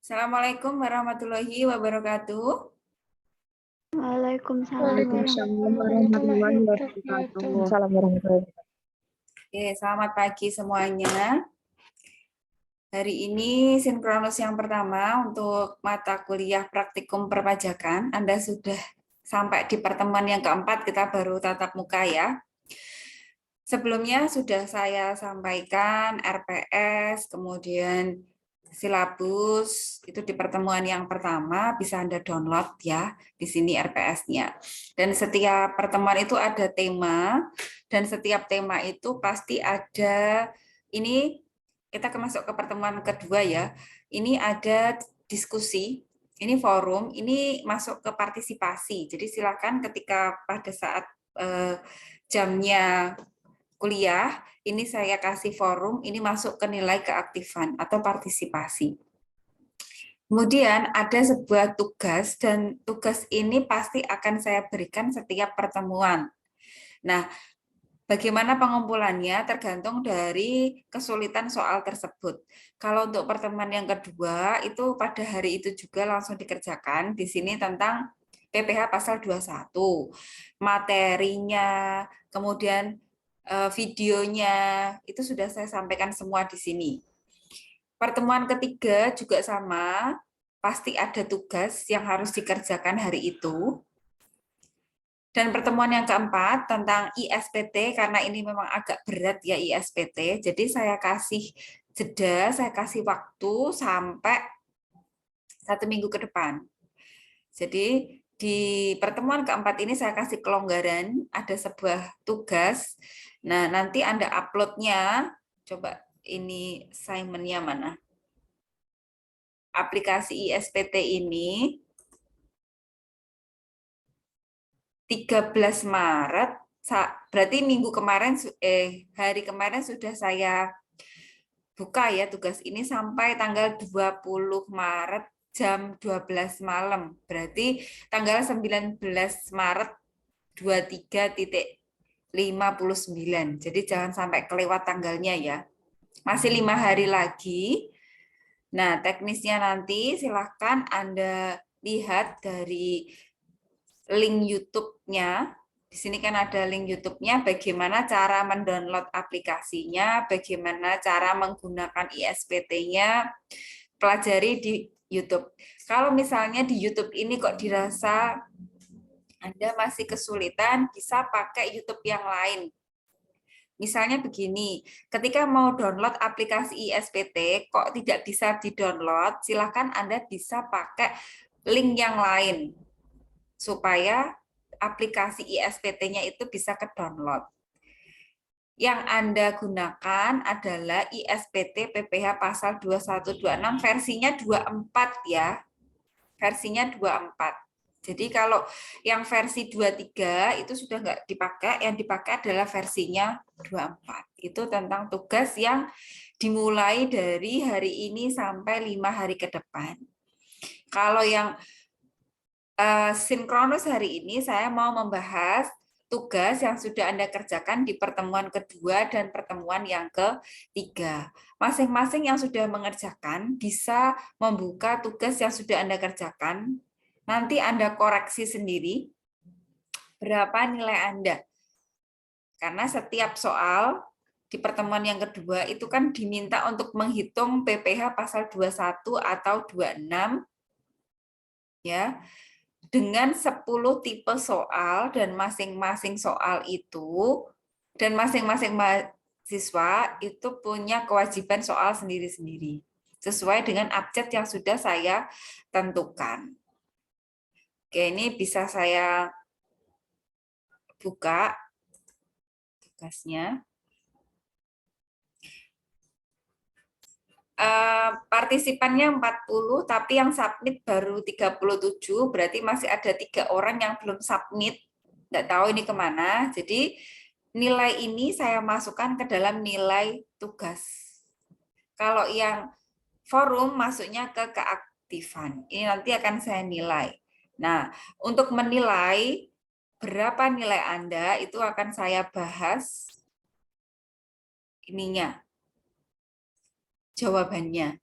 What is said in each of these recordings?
Assalamualaikum warahmatullahi wabarakatuh. Waalaikumsalam Waalaikumsalam warahmatullahi warahmatullahi wabarakatuh. wabarakatuh. Salam warahmatullahi wabarakatuh. Oke, selamat pagi semuanya. Hari ini sinkronus yang pertama untuk mata kuliah praktikum perpajakan. Anda sudah sampai di pertemuan yang keempat, kita baru tatap muka ya. Sebelumnya sudah saya sampaikan RPS, kemudian silabus, itu di pertemuan yang pertama bisa Anda download ya, di sini RPS-nya. Dan setiap pertemuan itu ada tema, dan setiap tema itu pasti ada, ini kita masuk ke pertemuan kedua ya, ini ada diskusi, ini forum, ini masuk ke partisipasi. Jadi silakan ketika pada saat jamnya kuliah, ini saya kasih forum, ini masuk ke nilai keaktifan atau partisipasi. Kemudian ada sebuah tugas, dan tugas ini pasti akan saya berikan setiap pertemuan. Nah, bagaimana pengumpulannya tergantung dari kesulitan soal tersebut. Kalau untuk pertemuan yang kedua, itu pada hari itu juga langsung dikerjakan. Di sini tentang PPH pasal 21. Materinya, kemudian videonya, itu sudah saya sampaikan semua di sini. Pertemuan ketiga juga sama, pasti ada tugas yang harus dikerjakan hari itu. Dan pertemuan yang keempat tentang ISPT, karena ini memang agak berat ya ISPT, jadi saya kasih jeda, saya kasih waktu sampai 1 minggu ke depan. Jadi di pertemuan keempat ini saya kasih kelonggaran, ada sebuah tugas. Nah, nanti Anda uploadnya, coba ini assignment-nya mana? Aplikasi ISPT ini 13 Maret, berarti minggu kemarin, hari kemarin sudah saya buka ya tugas ini sampai tanggal 20 Maret jam 12 malam. Berarti tanggal 19 Maret 23.59. Jadi jangan sampai kelewat tanggalnya ya. Masih 5 hari lagi. Nah, teknisnya nanti silahkan Anda lihat dari link YouTube-nya. Di sini kan ada link YouTube-nya, bagaimana cara mendownload aplikasinya, bagaimana cara menggunakan ISPT-nya, pelajari di YouTube. Kalau misalnya di YouTube ini kok dirasa Anda masih kesulitan, bisa pakai YouTube yang lain. Misalnya begini, ketika mau download aplikasi ISPT, kok tidak bisa di-download, silakan Anda bisa pakai link yang lain, supaya aplikasi ISPT-nya itu bisa ke-download. Yang Anda gunakan adalah ISPT PPH pasal 2126, versinya 24 ya. Versinya 24. Jadi kalau yang versi 23 itu sudah nggak dipakai, yang dipakai adalah versinya 24. Itu tentang tugas yang dimulai dari hari ini sampai 5 hari ke depan. Kalau yang sinkronus hari ini saya mau membahas tugas yang sudah Anda kerjakan di pertemuan kedua dan pertemuan yang ketiga. Masing-masing yang sudah mengerjakan bisa membuka tugas yang sudah Anda kerjakan. Nanti Anda koreksi sendiri berapa nilai Anda. Karena setiap soal di pertemuan yang kedua itu kan diminta untuk menghitung PPH pasal 21 atau 26 ya, dengan 10 tipe soal, dan masing-masing soal itu dan masing-masing mahasiswa itu punya kewajiban soal sendiri-sendiri sesuai dengan abjad yang sudah saya tentukan. Oke, ini bisa saya buka tugasnya. Partisipannya 40, tapi yang submit baru 37, berarti masih ada 3 orang yang belum submit. Nggak tahu ini kemana. Jadi nilai ini saya masukkan ke dalam nilai tugas. Kalau yang forum masuknya ke keaktifan. Ini nanti akan saya nilai. Nah, untuk menilai berapa nilai Anda itu akan saya bahas ininya, jawabannya.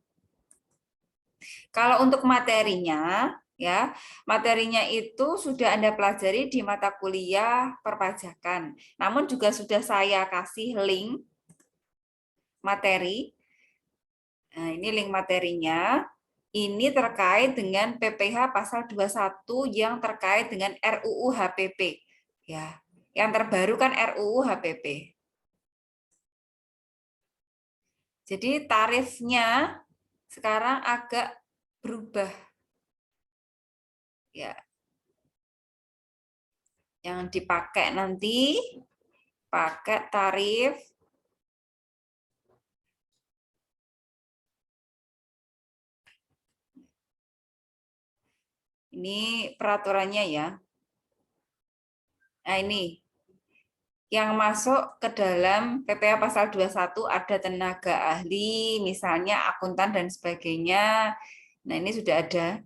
Kalau untuk materinya, ya, materinya itu sudah Anda pelajari di mata kuliah perpajakan. Namun juga sudah saya kasih link materi. Nah, ini link materinya. Ini terkait dengan PPh pasal 21 yang terkait dengan RUU HPP. Ya, yang terbaru kan RUU HPP. Jadi tarifnya sekarang agak berubah. Ya, yang dipakai nanti pakai tarif ini peraturannya ya. Nah, ini yang masuk ke dalam PPh pasal 21 ada tenaga ahli, misalnya akuntan dan sebagainya. Nah, ini sudah ada.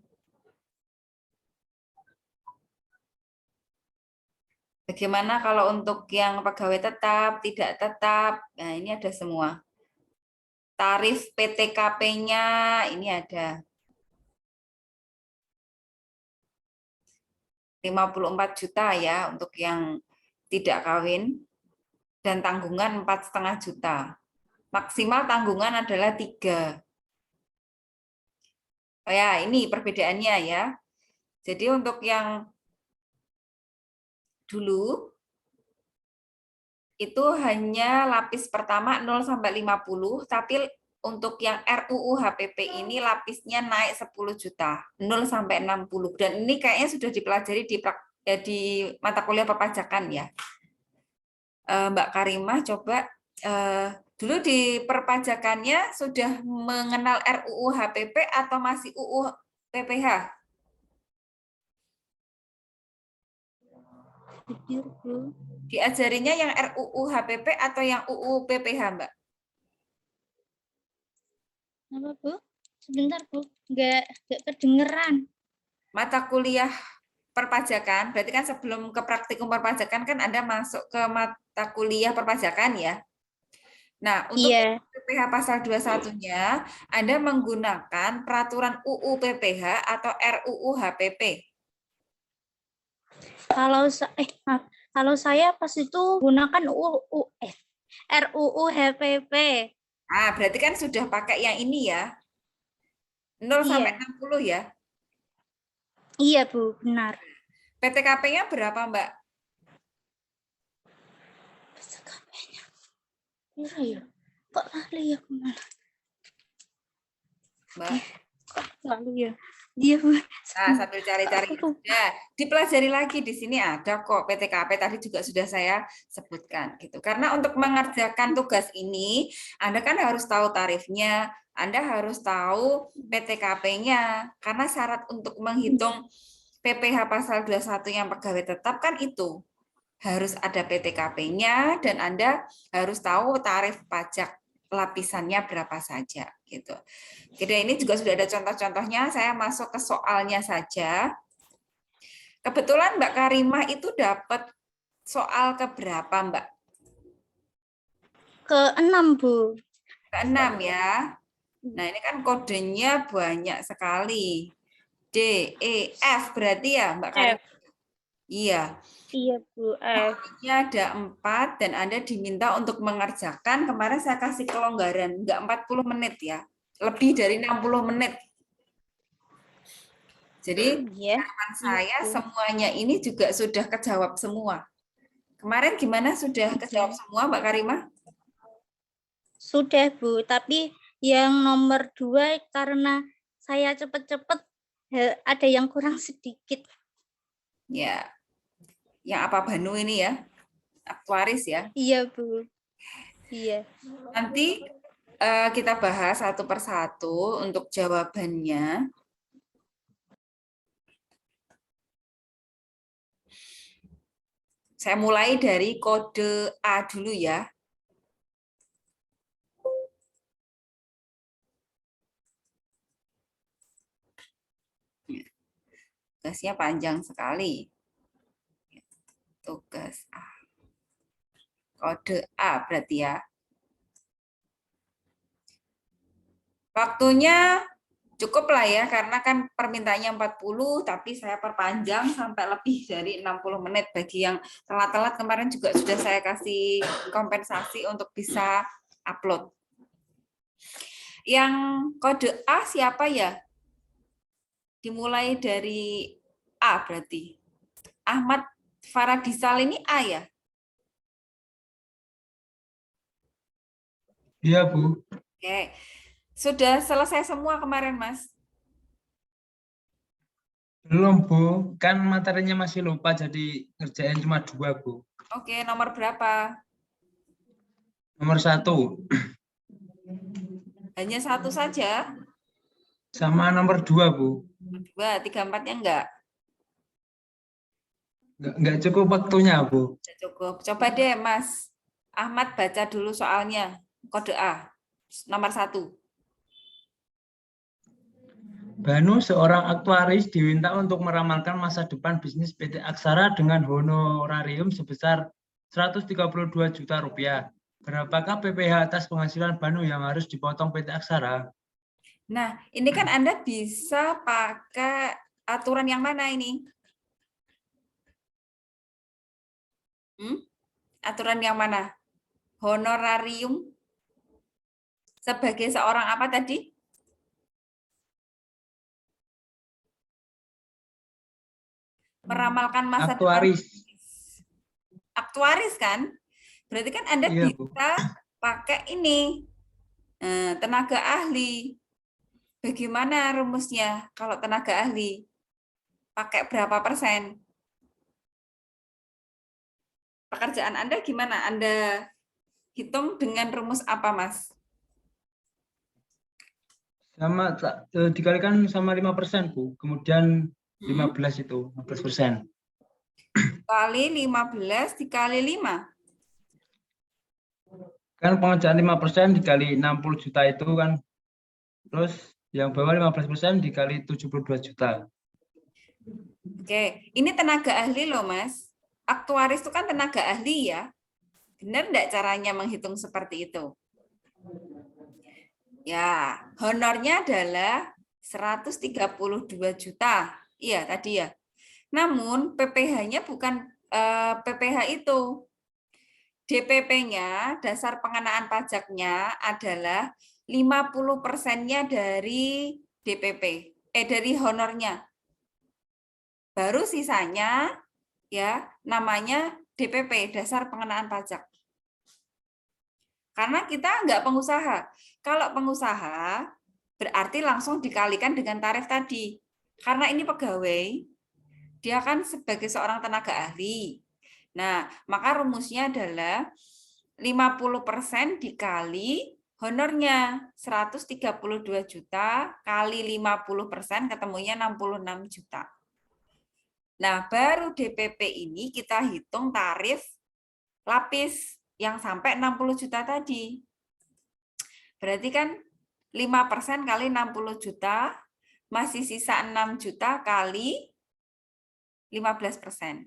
Bagaimana kalau untuk yang pegawai tetap, tidak tetap? Nah, ini ada semua. Tarif PTKP-nya ini ada. 54 juta ya untuk yang tidak kawin dan tanggungan 4,5 juta. Maksimal tanggungan adalah 3. Oh ya, ini perbedaannya ya. Jadi untuk yang dulu itu hanya lapis pertama 0 sampai 50, tapi untuk yang RUU HPP ini lapisnya naik 10 juta, 0 sampai 60. Dan ini kayaknya sudah dipelajari di mata kuliah perpajakan ya. Mbak Karimah coba dulu di perpajakannya sudah mengenal RUU HPP atau masih UU PPh? Diajarinya yang RUU HPP atau yang UU PPh, Mbak? Apa, Bu? Sebentar, Bu. Nggak kedengeran. Mata kuliah perpajakan, berarti kan sebelum ke praktikum perpajakan kan Anda masuk ke mata kuliah perpajakan ya. Nah, untuk Iya. PPh pasal 21-nya, Anda menggunakan peraturan UU PPh atau RUU HPP? Maaf. Kalau saya pas itu gunakan RUU HPP. Ah, berarti kan sudah pakai yang ini ya, 0 sampai Iya. 60 ya. Iya, Bu, benar. PTKP-nya berapa, Mbak? PTKP-nya. Iya. Kok lali ya kemana? Mbak? Kok lalu ya? Iya, Bu. Nah, sambil cari-cari. Nah, dipelajari lagi di sini ada kok PTKP tadi juga sudah saya sebutkan gitu. Karena untuk mengerjakan tugas ini, Anda kan harus tahu tarifnya, Anda harus tahu PTKP-nya. Karena syarat untuk menghitung PPh pasal 21 yang pegawai tetap kan itu harus ada PTKP-nya dan Anda harus tahu tarif pajak lapisannya berapa saja gitu. Jadi ini juga sudah ada contoh-contohnya, saya masuk ke soalnya saja. Kebetulan Mbak Karimah itu dapat soal keberapa, Mbak? Ke-6, Bu. Ke-6 ya. Nah, ini kan kodenya banyak sekali. D, E, F berarti ya, Mbak Karimah? F. Iya. Iya, Bu. F. Soalnya ada 4 dan Anda diminta untuk mengerjakan. Kemarin saya kasih kelonggaran, enggak 40 menit ya. Lebih dari 60 menit. Jadi Iya. harapan Iya, saya Bu. semuanya ini juga sudah kejawab semua. Kemarin gimana sudah kejawab Iya. semua Mbak Karimah? Sudah, Bu. Tapi yang nomor 2 karena saya cepet-cepet ada yang kurang sedikit. Ya, yang apa Banu ini ya, aktuaris ya. Iya, Bu. Iya. Nanti kita bahas satu persatu untuk jawabannya. Saya mulai dari kode A dulu ya. Tugasnya panjang sekali. Tugas A. Kode A berarti ya. Waktunya Cukup lah ya, karena kan permintaannya 40, tapi saya perpanjang sampai lebih dari 60 menit. Bagi yang telat-telat kemarin juga sudah saya kasih kompensasi untuk bisa upload. Yang kode A siapa ya? Dimulai dari A berarti. Ahmad Faradisal ini A ya? Iya, Bu. Oke. Sudah selesai semua kemarin, Mas? Belum, Bu. Kan materinya masih lupa, jadi ngerjain cuma 2, Bu. Oke, nomor berapa? Nomor 1. Hanya satu saja? Sama nomor 2, Bu. 2, 3, 4-nya enggak? Nggak cukup waktunya, Bu. Sudah cukup. Coba deh, Mas Ahmad baca dulu soalnya. Kode A, nomor 1. Banu, seorang aktuaris, diminta untuk meramalkan masa depan bisnis PT Aksara dengan honorarium sebesar 132 juta rupiah. Berapakah PPh atas penghasilan Banu yang harus dipotong PT Aksara? Nah, ini kan Anda bisa pakai aturan yang mana ini? Aturan yang mana? Honorarium sebagai seorang apa tadi? Meramalkan masa depan. Aktuaris. Aktuaris kan? Berarti kan Anda Iya, Bu. bisa pakai ini, tenaga ahli. Bagaimana rumusnya kalau tenaga ahli? Pakai berapa persen? Pekerjaan Anda gimana? Anda hitung dengan rumus apa, Mas? Sama dikalikan sama 5%, Bu. Kemudian 15 itu, 15%. Kali 15 dikali 5. Kan pengerjaan 5% dikali 60 juta itu kan. Terus yang bawah 15% dikali 72 juta. Oke, ini tenaga ahli loh, Mas. Aktuaris itu kan tenaga ahli ya. Benar enggak caranya menghitung seperti itu? Ya, honornya adalah 132 juta. Iya, tadi ya. Namun PPh-nya bukan PPh itu. DPP-nya, dasar pengenaan pajaknya adalah 50%-nya dari DPP, dari honornya. Baru sisanya ya namanya DPP, dasar pengenaan pajak. Karena kita nggak pengusaha. Kalau pengusaha berarti langsung dikalikan dengan tarif tadi. Karena ini pegawai, dia kan sebagai seorang tenaga ahli. Nah, maka rumusnya adalah 50% dikali honornya 132 juta kali 50% ketemunya 66 juta. Nah, baru DPP ini kita hitung tarif lapis yang sampai 60 juta tadi. Berarti kan 5% kali 60 juta masih sisa 6 juta kali 15%.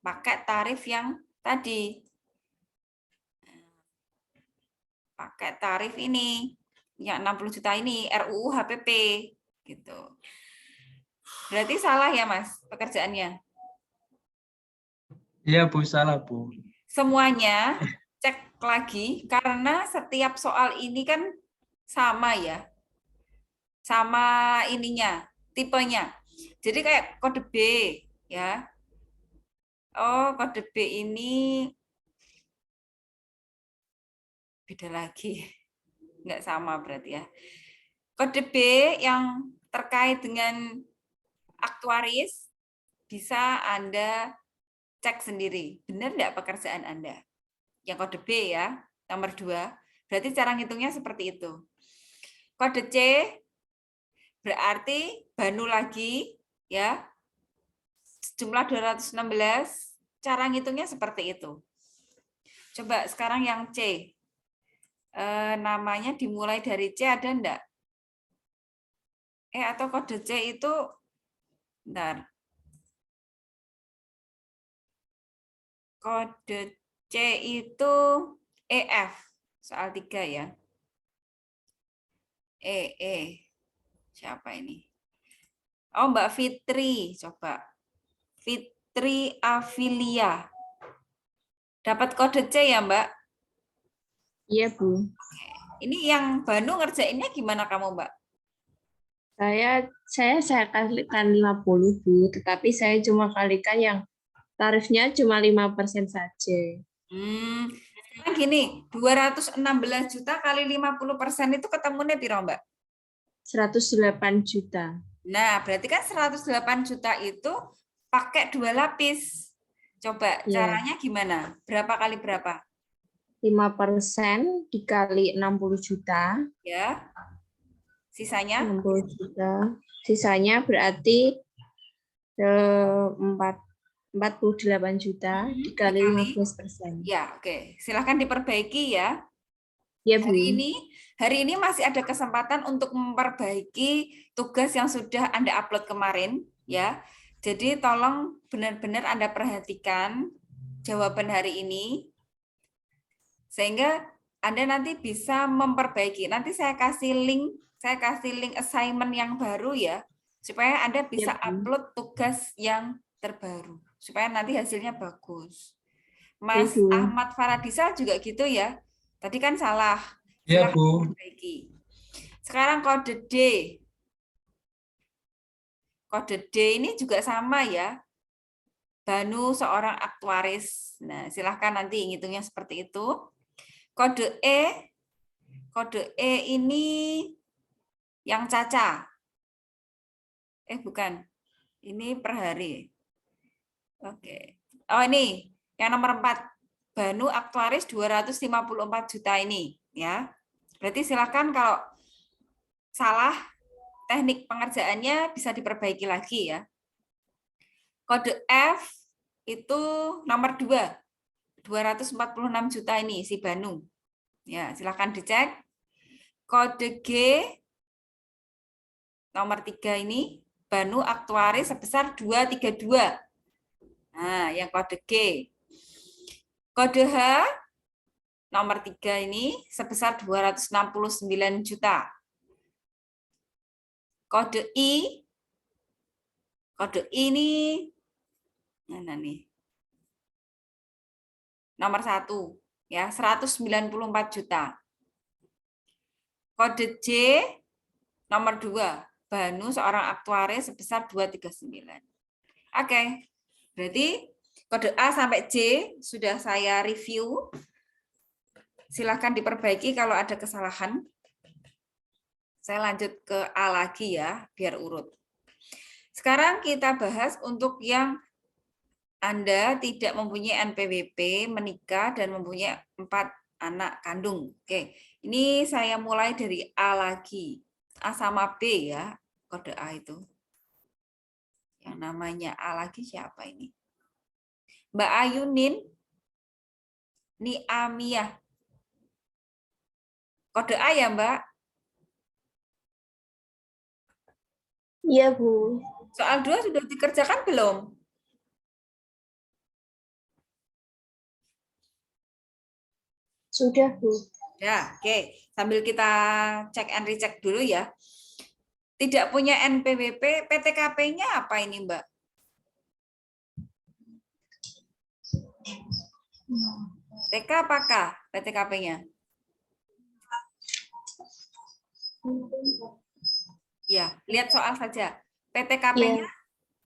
Pakai tarif yang tadi. Pakai tarif ini. Yang 60 juta ini RUU HPP gitu. Berarti salah ya, Mas, pekerjaannya? Iya, Bu, salah, Bu. Semuanya cek lagi karena setiap soal ini kan sama ya. Sama ininya, tipenya. Jadi kayak kode B ya. Oh, kode B ini beda lagi. Nggak sama berarti ya. Kode B yang terkait dengan aktuaris bisa Anda cek sendiri. Benar nggak pekerjaan Anda? Yang kode B ya, nomor 2. Berarti cara ngitungnya seperti itu. Kode C berarti Banu lagi ya. Jumlah 216, cara ngitungnya seperti itu. Coba sekarang yang C. Namanya dimulai dari C ada enggak? Atau kode C itu bentar. Kode C itu EF, soal 3 ya. E. Siapa ini? Oh, Mbak Fitri, coba. Fitri Afilia. Dapat kode C ya, Mbak? Iya, Bu. Ini yang Banu ngerjainnya gimana kamu, Mbak? Saya kalikan 50, Bu, tetapi saya cuma kalikan yang tarifnya cuma 5% saja. Sekarang gini, 216 juta kali 50% itu ketemunya piro, Mbak? 108 juta. Nah, berarti kan 108 juta itu pakai 2 lapis. Coba Iya. caranya gimana? Berapa kali berapa? 5% dikali 60 juta. Ya. Sisanya? 60 juta. Sisanya berarti 48 juta dikali 15%. Ya, oke. Silahkan diperbaiki ya. Ya, Bu. Hari ini masih ada kesempatan untuk memperbaiki tugas yang sudah Anda upload kemarin, ya. Jadi tolong benar-benar Anda perhatikan jawaban hari ini, sehingga Anda nanti bisa memperbaiki. Nanti saya kasih link assignment yang baru ya, supaya Anda bisa upload tugas yang terbaru, supaya nanti hasilnya bagus. Mas Bu. Ahmad Faradisa juga gitu ya. Tadi kan salah. Ya, Silakan Bu. diperbaiki. Sekarang kode D. Kode D ini juga sama ya. Banu seorang aktuaris. Nah, silahkan nanti ngitungnya seperti itu. Kode E. Kode E ini yang Caca. Bukan. Ini per hari. Oke. Oh, ini yang nomor 4. Banu aktuaris 254 juta ini, ya. Berarti silakan kalau salah teknik pengerjaannya bisa diperbaiki lagi ya. Kode F itu nomor 2. 246 juta ini si Banu. Ya, silakan dicek. Kode G nomor 3 ini Banu aktuaris sebesar 232. Nah, yang kode G. Kode H nomor 3 ini sebesar 269 juta. Kode I ini mana nih? Nomor 1 ya, 194 juta. Kode J nomor 2, Banu seorang aktuaris sebesar 239. Oke. Berarti kode A sampai J sudah saya review. Silakan diperbaiki kalau ada kesalahan. Saya lanjut ke A lagi ya, biar urut. Sekarang kita bahas untuk yang Anda tidak mempunyai NPWP, menikah, dan mempunyai 4 anak kandung. Oke, ini saya mulai dari A lagi. A sama B ya, kode A itu. Yang namanya A lagi siapa ini? Mbak Ayunin, ini Amiyah. Kode A ya, Mbak? Iya, Bu. Soal 2 sudah dikerjakan belum? Sudah, Bu. Ya, oke. Sambil kita cek and recheck dulu ya. Tidak punya NPWP, PTKP-nya apa ini, Mbak? TK apakah PTKP-nya? Ya, lihat soal saja. PTKP-nya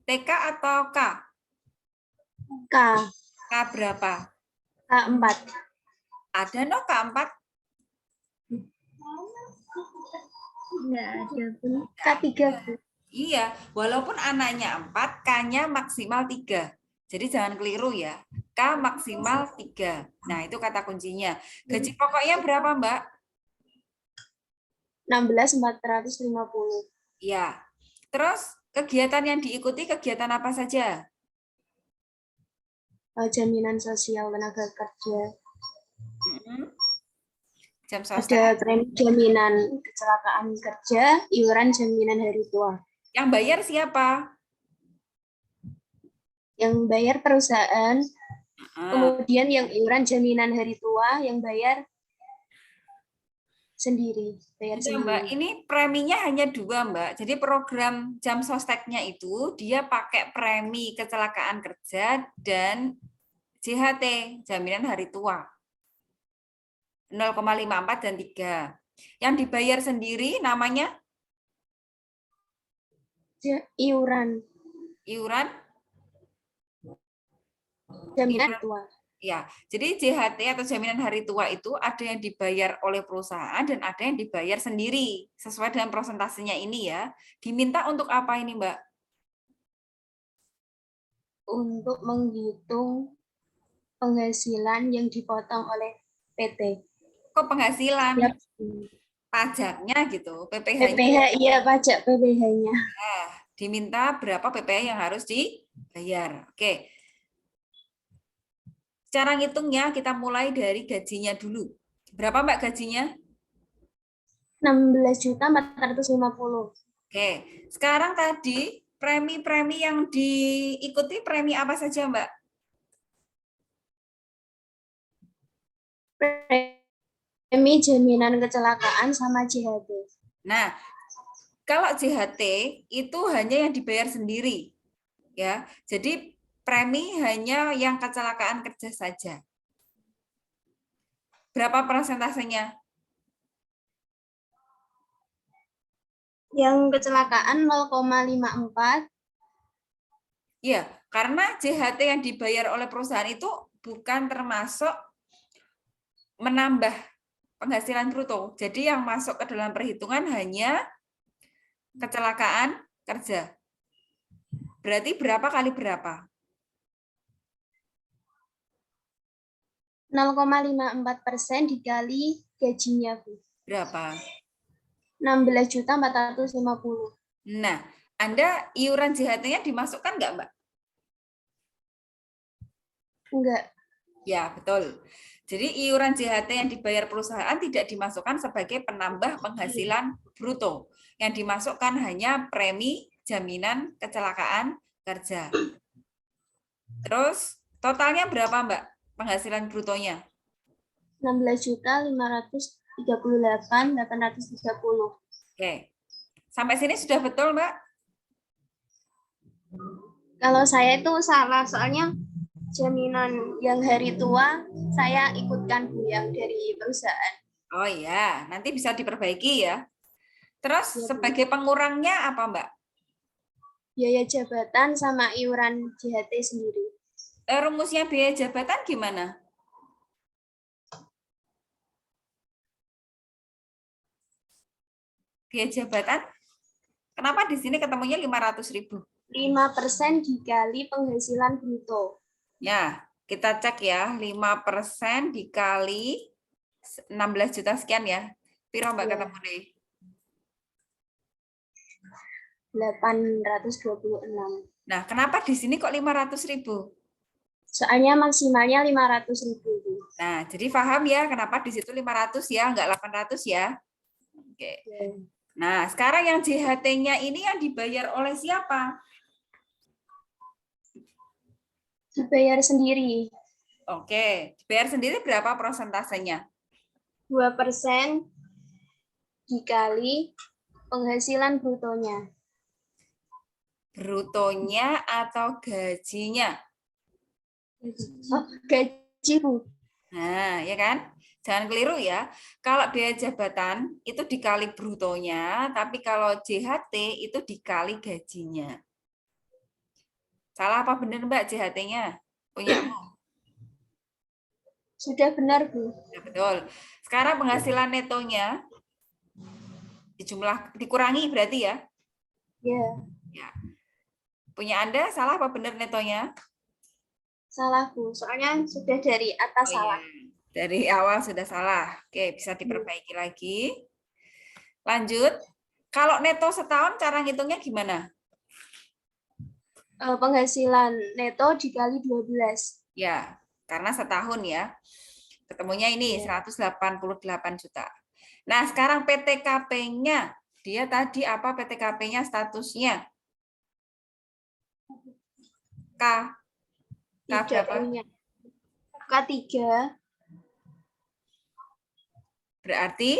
TK atau K? K. K berapa? K4. Ada no K4? Enggak ada, Bu. K3, Bu. Iya, walaupun anaknya 4, K-nya maksimal 3. Jadi jangan keliru ya. K maksimal 3. Nah, itu kata kuncinya. Gaji pokoknya berapa, Mbak? 16.450. Ya. Terus kegiatan yang diikuti kegiatan apa saja? Jaminan sosial tenaga kerja. Jam Ada sosial. jaminan kecelakaan kerja, iuran jaminan hari tua. Yang bayar siapa? Yang bayar perusahaan, kemudian yang iuran jaminan hari tua, yang bayar sendiri, bayar Enggak, Mbak, sendiri. ini preminya hanya 2, Mbak. Jadi program jam sosteknya itu dia pakai premi kecelakaan kerja dan JHT, jaminan hari tua. 0,54 dan 3. Yang dibayar sendiri namanya Iuran iuran. jaminan Iuran. tua. Ya, jadi JHT atau jaminan hari tua itu ada yang dibayar oleh perusahaan dan ada yang dibayar sendiri sesuai dengan prosentasenya ini ya. Diminta untuk apa ini, Mbak? Untuk menghitung penghasilan yang dipotong oleh PT. Kok penghasilan? Setiap Pajaknya gitu, PPh-nya. PPh, iya pajak PPh-nya. Nah, diminta berapa PPh yang harus dibayar. Oke. Cara ngitungnya kita mulai dari gajinya dulu. Berapa, Mbak, gajinya? 16.450.000. Oke. Sekarang tadi premi-premi yang diikuti premi apa saja, Mbak? Premi jaminan kecelakaan sama JHT. Nah, kalau JHT itu hanya yang dibayar sendiri. Ya. Jadi premi hanya yang kecelakaan kerja saja. Berapa persentasenya? Yang kecelakaan 0,54. Ya, karena JHT yang dibayar oleh perusahaan itu bukan termasuk menambah penghasilan bruto. Jadi yang masuk ke dalam perhitungan hanya kecelakaan kerja. Berarti berapa kali berapa? 0,54% dikali gajinya, Bu. Berapa? 16.450.000. Nah, Anda iuran JHT-nya dimasukkan nggak, Mbak? Enggak. Ya, betul. Jadi iuran JHT yang dibayar perusahaan tidak dimasukkan sebagai penambah penghasilan bruto. Yang dimasukkan hanya premi jaminan kecelakaan kerja. Terus totalnya berapa, Mbak? Penghasilan brutonya? 16.538.830. Oke. Sampai sini sudah betul, Mbak? Kalau saya itu salah, soalnya jaminan yang hari tua saya ikutkan, Bu, yang dari perusahaan. Oh iya, nanti bisa diperbaiki ya. Terus Ya, Bu. sebagai pengurangnya apa, Mbak? Biaya jabatan sama iuran JHT sendiri. Rumusnya biaya jabatan gimana? Biaya jabatan, kenapa di sini ketemunya 500.000? 5% dikali penghasilan bruto. Ya, kita cek ya, 5% dikali 16 juta sekian ya. Piro, Mbak, Ya. ketemu deh? 826. Nah, kenapa di sini kok 500.000? Soalnya maksimalnya 500.000. Nah, jadi paham ya kenapa di situ 500 ya, enggak 800 ya. Oke. Ya. Nah, sekarang yang JHT-nya ini yang dibayar oleh siapa? Dibayar sendiri. Oke, dibayar sendiri berapa prosentasenya? 2% dikali penghasilan brutonya. Brutonya atau gajinya? Oh, gaji, Bu. Nah, ya kan? Jangan keliru ya. Kalau biaya jabatan itu dikali brutonya, tapi kalau JHT itu dikali gajinya. Salah apa benar, Mbak, JHT-nya? Punyamu? Sudah benar, Bu. Ya, betul. Sekarang penghasilan netonya dikurangi berarti ya? Ya, Ya. Punya Anda salah apa benar netonya? salah, Bu. Soalnya sudah dari atas Oh salah. iya. Dari awal sudah salah. Oke, bisa diperbaiki lagi. Lanjut. Kalau neto setahun cara ngitungnya gimana? Penghasilan neto dikali 12. Ya, karena setahun ya. Ketemunya ini Iya. 188 juta. Nah, sekarang PTKP-nya. Dia tadi apa PTKP-nya statusnya? K. K Tidak berapa? punya. K3. Berarti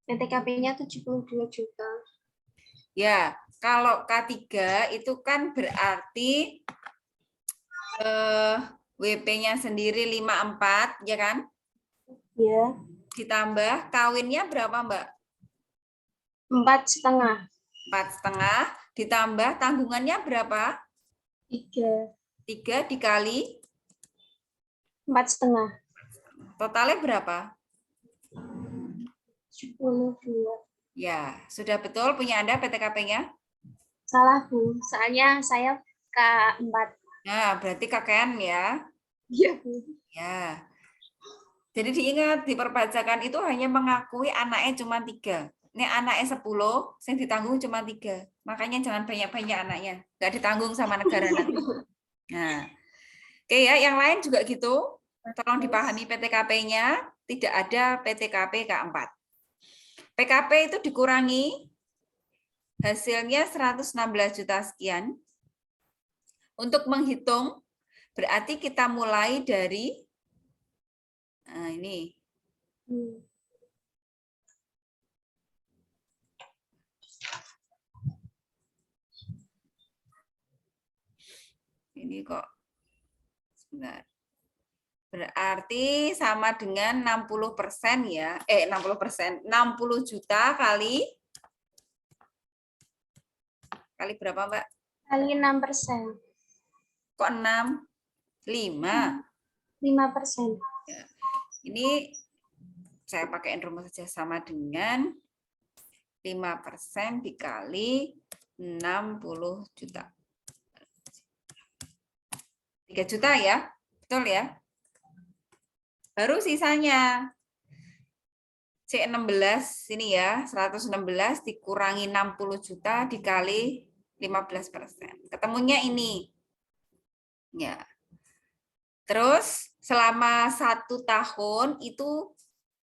PTKP-nya 72 juta. Ya, kalau K3 itu kan berarti WP-nya sendiri 54, ya kan? Ya, Ditambah kawinnya berapa, Mbak? 4,5. 4,5, ditambah tanggungannya berapa? 3. 3 dikali, 4,5. totalnya berapa? 72. Ya, sudah betul punya Anda PTKP-nya? Salah, Bu. Soalnya saya K4. Nah, berarti KKN ya. Iya, Bu. Ya. Jadi diingat, di perpajakan itu hanya mengakui anaknya cuma 3. Ini anaknya 10, yang ditanggung cuma 3. Makanya jangan banyak-banyak anaknya. Nggak ditanggung sama negara nanti. Nah, oke ya, yang lain juga gitu. Tolong dipahami PTKP-nya, tidak ada PTKP K4. PKP itu dikurangi, hasilnya 116 juta sekian. Untuk menghitung, berarti kita mulai dari, nah ini, ini kok, sebentar. Berarti sama dengan 60% ya, 60%, 60 juta kali berapa, Mbak? Kali 6%. Kok 6? 5. 5%. Ya. Ini saya pakaiin rumus saja, sama dengan 5% dikali 60 juta. 3 juta ya, betul ya? Baru sisanya C16 ini ya, 116 dikurangi 60 juta dikali 15%. Ketemunya ini. Ya. Terus selama 1 tahun itu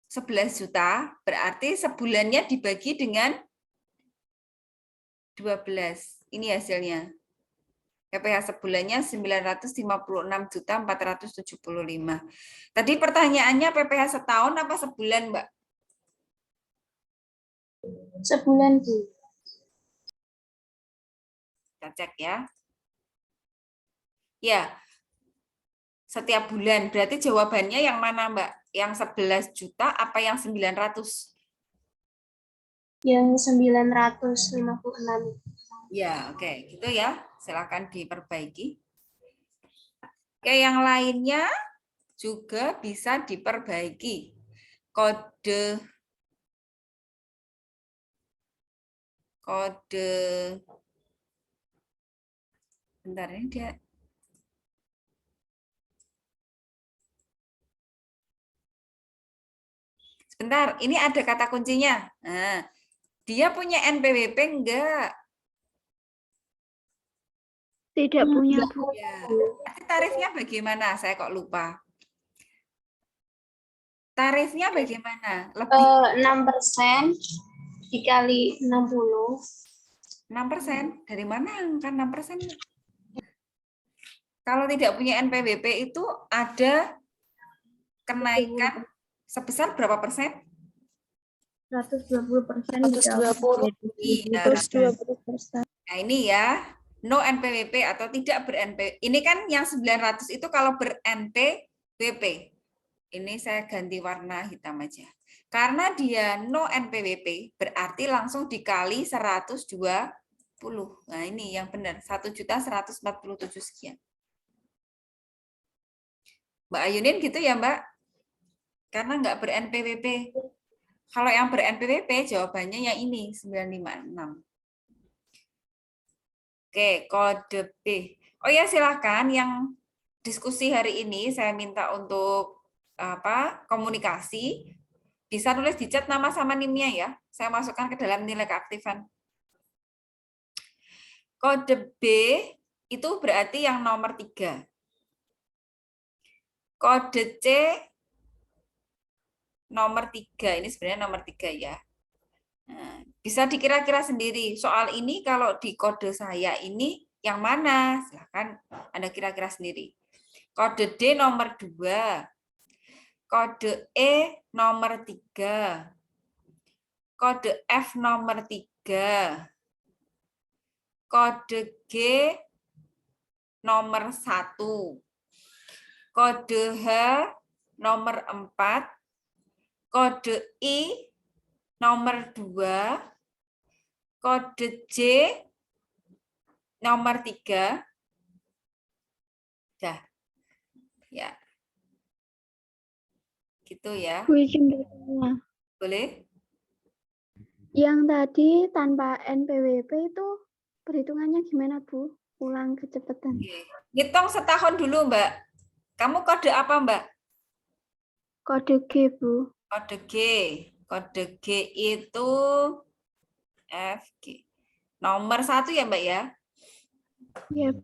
11 juta, berarti sebulannya dibagi dengan 12. Ini hasilnya. PPh sebulannya 956.475. Tadi pertanyaannya PPh setahun apa sebulan, Mbak? Sebulan, Bu. Kita cek ya. Ya, setiap bulan. Berarti jawabannya yang mana, Mbak? Yang 11 juta apa yang 900? Yang 956. Ya, oke. Gitu ya. Silakan diperbaiki. Oke, yang lainnya juga bisa diperbaiki. Kode bentar, ini dia sebentar, ini ada kata kuncinya. Nah, dia punya NPWP enggak? Tidak punya, Bu. Ya. Tarifnya bagaimana? Saya kok lupa. Tarifnya bagaimana? Lebih 6% dikali 60. 6%. Dari mana angka 6%? Kalau tidak punya NPWP itu ada kenaikan sebesar berapa persen? 120%. 120. Iya. 120%. Nah, ini ya, no NPWP atau tidak ber-NPWP. Ini kan yang 900 itu kalau ber-NPWP. Ini saya ganti warna hitam aja. Karena dia no NPWP, berarti langsung dikali 120. Nah, ini yang benar, 1.147 sekian. Mbak Ayunin gitu ya, Mbak? Karena nggak ber-NPWP. Kalau yang ber-NPWP, jawabannya yang ini, 956. Oke, kode B. Oh ya, silakan yang diskusi hari ini saya minta untuk komunikasi. Bisa nulis di chat nama sama NIM-nya ya. Saya masukkan ke dalam nilai keaktifan. Kode B itu berarti yang nomor 3. Kode C nomor 3. Ini sebenarnya nomor 3 ya. Nah, bisa dikira-kira sendiri. Soal ini kalau di kode saya ini yang mana? Silahkan Anda kira-kira sendiri. Kode D nomor 2. Kode E nomor 3. kode F nomor 3, kode G nomor 1, kode H nomor 4, kode I nomor 2, kode J nomor 3. Dah. Ya. Gitu ya. Bu, izin bertanya. Boleh? Yang tadi tanpa NPWP itu perhitungannya gimana, Bu? Ulang kecepatan. Oke. Ngitung setahun dulu, Mbak. Kamu kode apa, Mbak? Kode G, Bu. Kode G. Kode G itu FG. Nomor 1 ya, Mbak ya? Ya,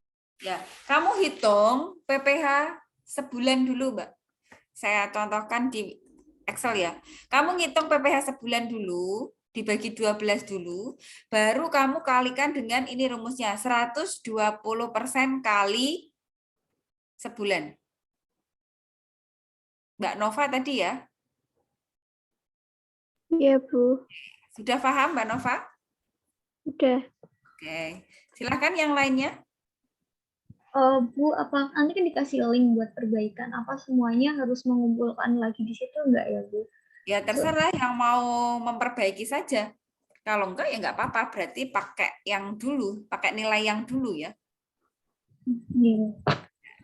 Ya. Kamu hitung PPH sebulan dulu, Mbak. Saya contohkan di Excel ya. Kamu ngitung PPH sebulan dulu, dibagi 12 dulu, baru kamu kalikan dengan ini rumusnya, 120% kali sebulan. Mbak Nova tadi ya? iya, Bu. Sudah paham, Mbak Nova? Udah. Oke. Silahkan yang lainnya. Bu, apa nanti kan dikasih link buat perbaikan? Apa semuanya harus mengumpulkan lagi di situ enggak ya, Bu? Ya terserah yang mau memperbaiki saja. Kalau enggak ya enggak apa-apa, berarti pakai yang dulu, pakai nilai yang dulu ya. Iya.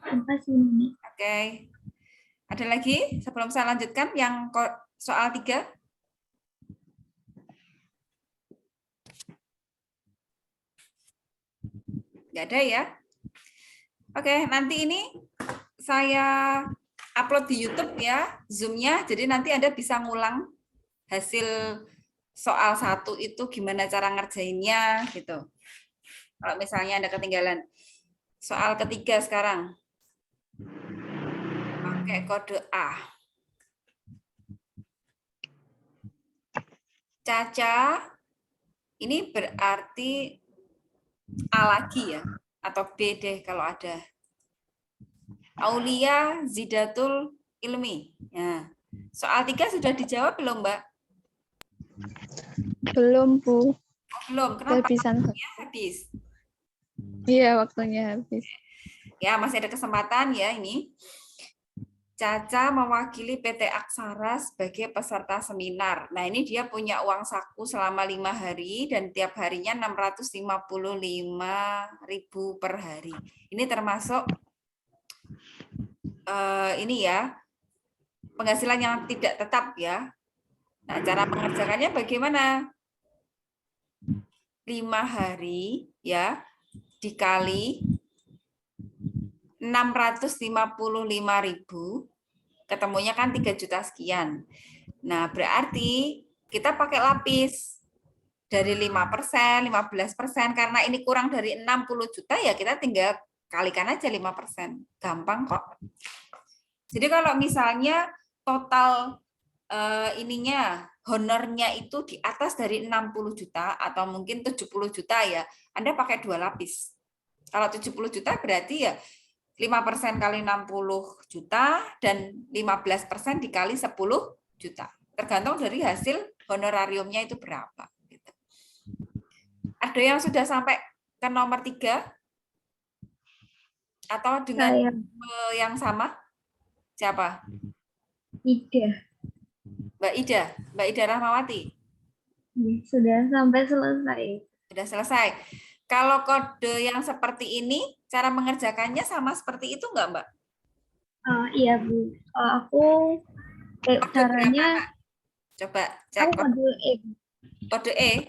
Terima kasih, Nini. Oke. Ada lagi sebelum saya lanjutkan yang soal 3? Enggak ada ya? Oke, nanti ini saya upload di YouTube ya, Zoom-nya. Jadi nanti Anda bisa ngulang hasil soal 1 itu gimana cara ngerjainnya gitu. Kalau misalnya Anda ketinggalan. Soal ketiga sekarang. Pakai kode A. Caca, ini berarti A lagi ya, atau B deh kalau ada. Aulia Zidatul Ilmi. Ya. Soal 3 sudah dijawab belum, Mbak? Belum, Bu. Belum. Kenapa? Kehabisan. Waktunya habis. Iya, waktunya habis. Ya, masih ada kesempatan ya ini. Caca mewakili PT Aksara sebagai peserta seminar. Nah, ini dia punya uang saku selama 5 hari dan tiap harinya 655.000 per hari. Ini termasuk ini ya, penghasilan yang tidak tetap ya. Nah, cara mengerjakannya bagaimana? 5 hari ya dikali 655.000, ketemunya kan 3 juta sekian. Nah, berarti kita pakai lapis dari 5%, 15%, karena ini kurang dari 60 juta ya kita tinggal kalikan aja 5%. Gampang kok. Jadi kalau misalnya total ininya honornya itu di atas dari 60 juta atau mungkin 70 juta ya, Anda pakai 2 lapis. Kalau 70 juta berarti ya 5% kali 60 juta dan 15% dikali 10 juta. Tergantung dari hasil honorariumnya itu berapa. Gitu. Ada yang sudah sampai ke nomor 3? Atau dengan yang sama? Siapa? Ida. Mbak Ida Rahmawati. Sudah sampai selesai. Sudah selesai. Kalau kode yang seperti ini, cara mengerjakannya sama seperti itu enggak, Mbak? Iya, Bu. Aku caranya coba cek kode E. Kode E.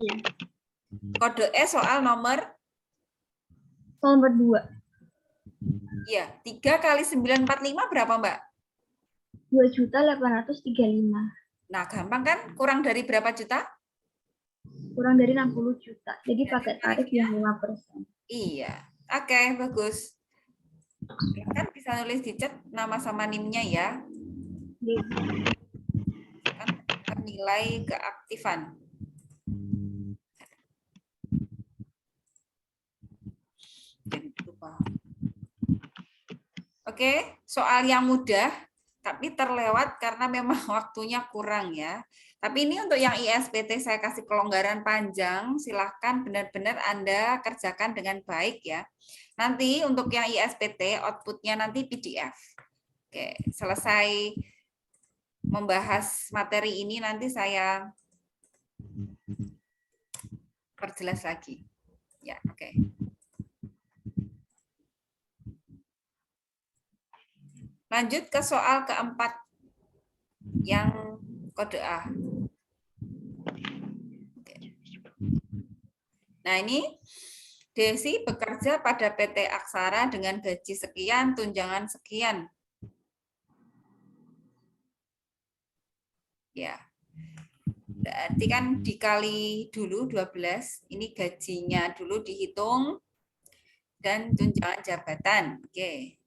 Iya. Kode E soal nomor 2. Iya, 3 kali 945 berapa, Mbak? 2.835. Nah, gampang kan? Kurang dari berapa juta? Kurang dari 60 juta. Jadi pakai tarif yang 5%. Iya. Oke, bagus. Kan bisa nulis di chat nama sama NIM-nya ya. Kan nilai keaktifan. Oke, soal yang mudah tapi terlewat karena memang waktunya kurang ya. Tapi ini untuk yang ISPT saya kasih kelonggaran panjang, silahkan benar-benar Anda kerjakan dengan baik ya. Nanti untuk yang ISPT, outputnya nanti PDF. Oke, selesai membahas materi ini nanti saya perjelas lagi. Ya, oke. Lanjut ke soal keempat yang kode A. Oke. Nah, ini Desi bekerja pada PT Aksara dengan gaji sekian, tunjangan sekian. Ya. Berarti kan dikali dulu 12, ini gajinya dulu dihitung dan tunjangan jabatan. Oke.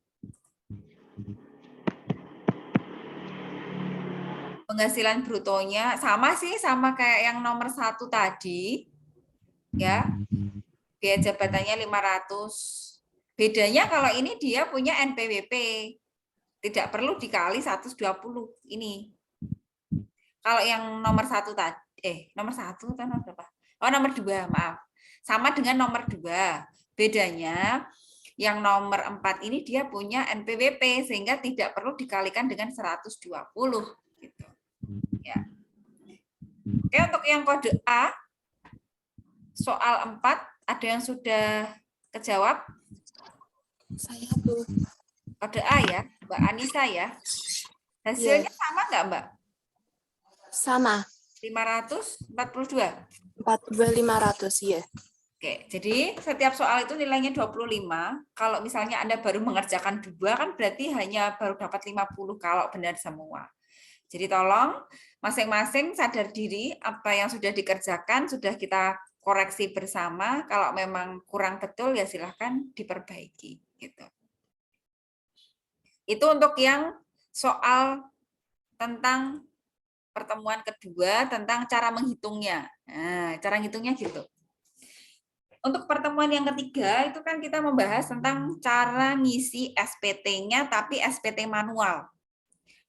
Penghasilan brutonya sama sih, sama kayak yang nomor 1 tadi. Ya. Biaya jabatannya 500. Bedanya kalau ini dia punya NPWP. Tidak perlu dikali 120 ini. Kalau yang nomor 1 tadi, nomor 1 atau nomor berapa? Oh, nomor 2, maaf. Sama dengan nomor 2. Bedanya yang nomor 4 ini dia punya NPWP sehingga tidak perlu dikalikan dengan 120 gitu. Ya. Oke, untuk yang kode A soal 4 ada yang sudah kejawab? Saya, Bu. Kode A ya, Mbak Anissa ya. Hasilnya sama nggak, Mbak? Sama. 542. 42.500, ya. Oke, jadi setiap soal itu nilainya 25. Kalau misalnya Anda baru mengerjakan 2, kan berarti hanya baru dapat 50 kalau benar semua. Jadi tolong masing-masing sadar diri apa yang sudah dikerjakan, sudah kita koreksi bersama. Kalau memang kurang betul ya silahkan diperbaiki. Gitu. Itu untuk yang soal tentang pertemuan kedua, tentang cara menghitungnya. Nah, cara menghitungnya gitu. Untuk pertemuan yang ketiga, itu kan kita membahas tentang cara ngisi SPT-nya, tapi SPT manual.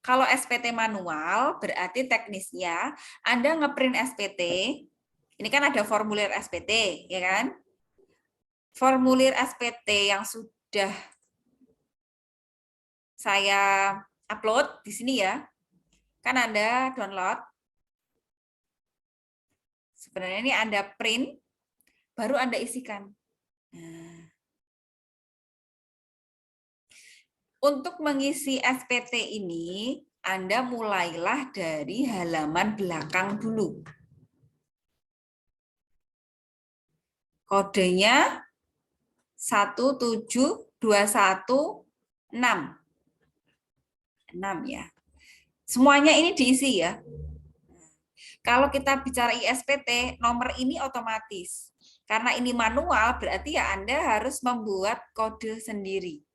Kalau SPT manual, berarti teknisnya Anda ngeprint SPT, ini kan ada formulir SPT, ya kan? Formulir SPT yang sudah saya upload di sini ya, kan Anda download. Sebenarnya ini Anda print, baru Anda isikan. Nah. Untuk mengisi SPT ini, Anda mulailah dari halaman belakang dulu. Kodenya 17216. 6 ya. Semuanya ini diisi ya. Kalau kita bicara ISPT, nomor ini otomatis. Karena ini manual, berarti ya Anda harus membuat kode sendiri.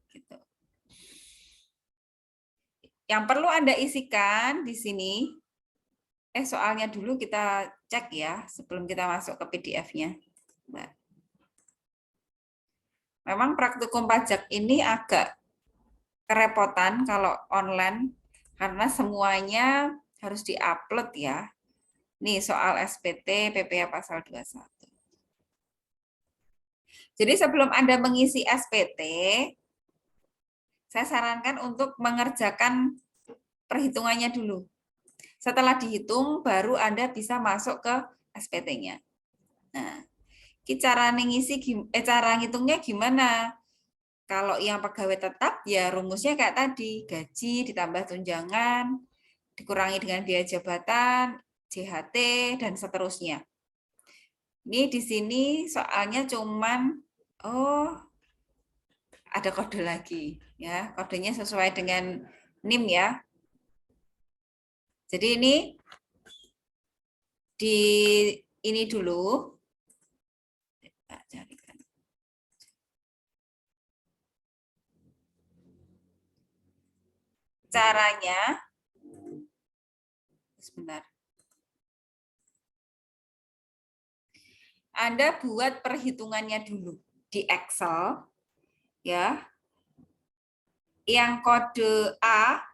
Gitu. Yang perlu Anda isikan di sini, soalnya dulu kita cek ya, sebelum kita masuk ke PDF-nya. Memang praktikum pajak ini agak kerepotan kalau online, karena semuanya harus diupload ya. Nih soal SPT, PPh pasal 21. Jadi sebelum Anda mengisi SPT, saya sarankan untuk mengerjakan perhitungannya dulu. Setelah dihitung, baru Anda bisa masuk ke SPT-nya. Nah, cara ngitungnya gimana? Kalau yang pegawai tetap, ya rumusnya kayak tadi, gaji ditambah tunjangan, dikurangi dengan biaya jabatan, JHT, dan seterusnya. Ini di sini soalnya cuman, ada kode lagi. Ya, kodenya sesuai dengan NIM ya. Jadi ini dulu. Caranya, sebentar. Anda buat perhitungannya dulu di Excel, ya. Yang kode A,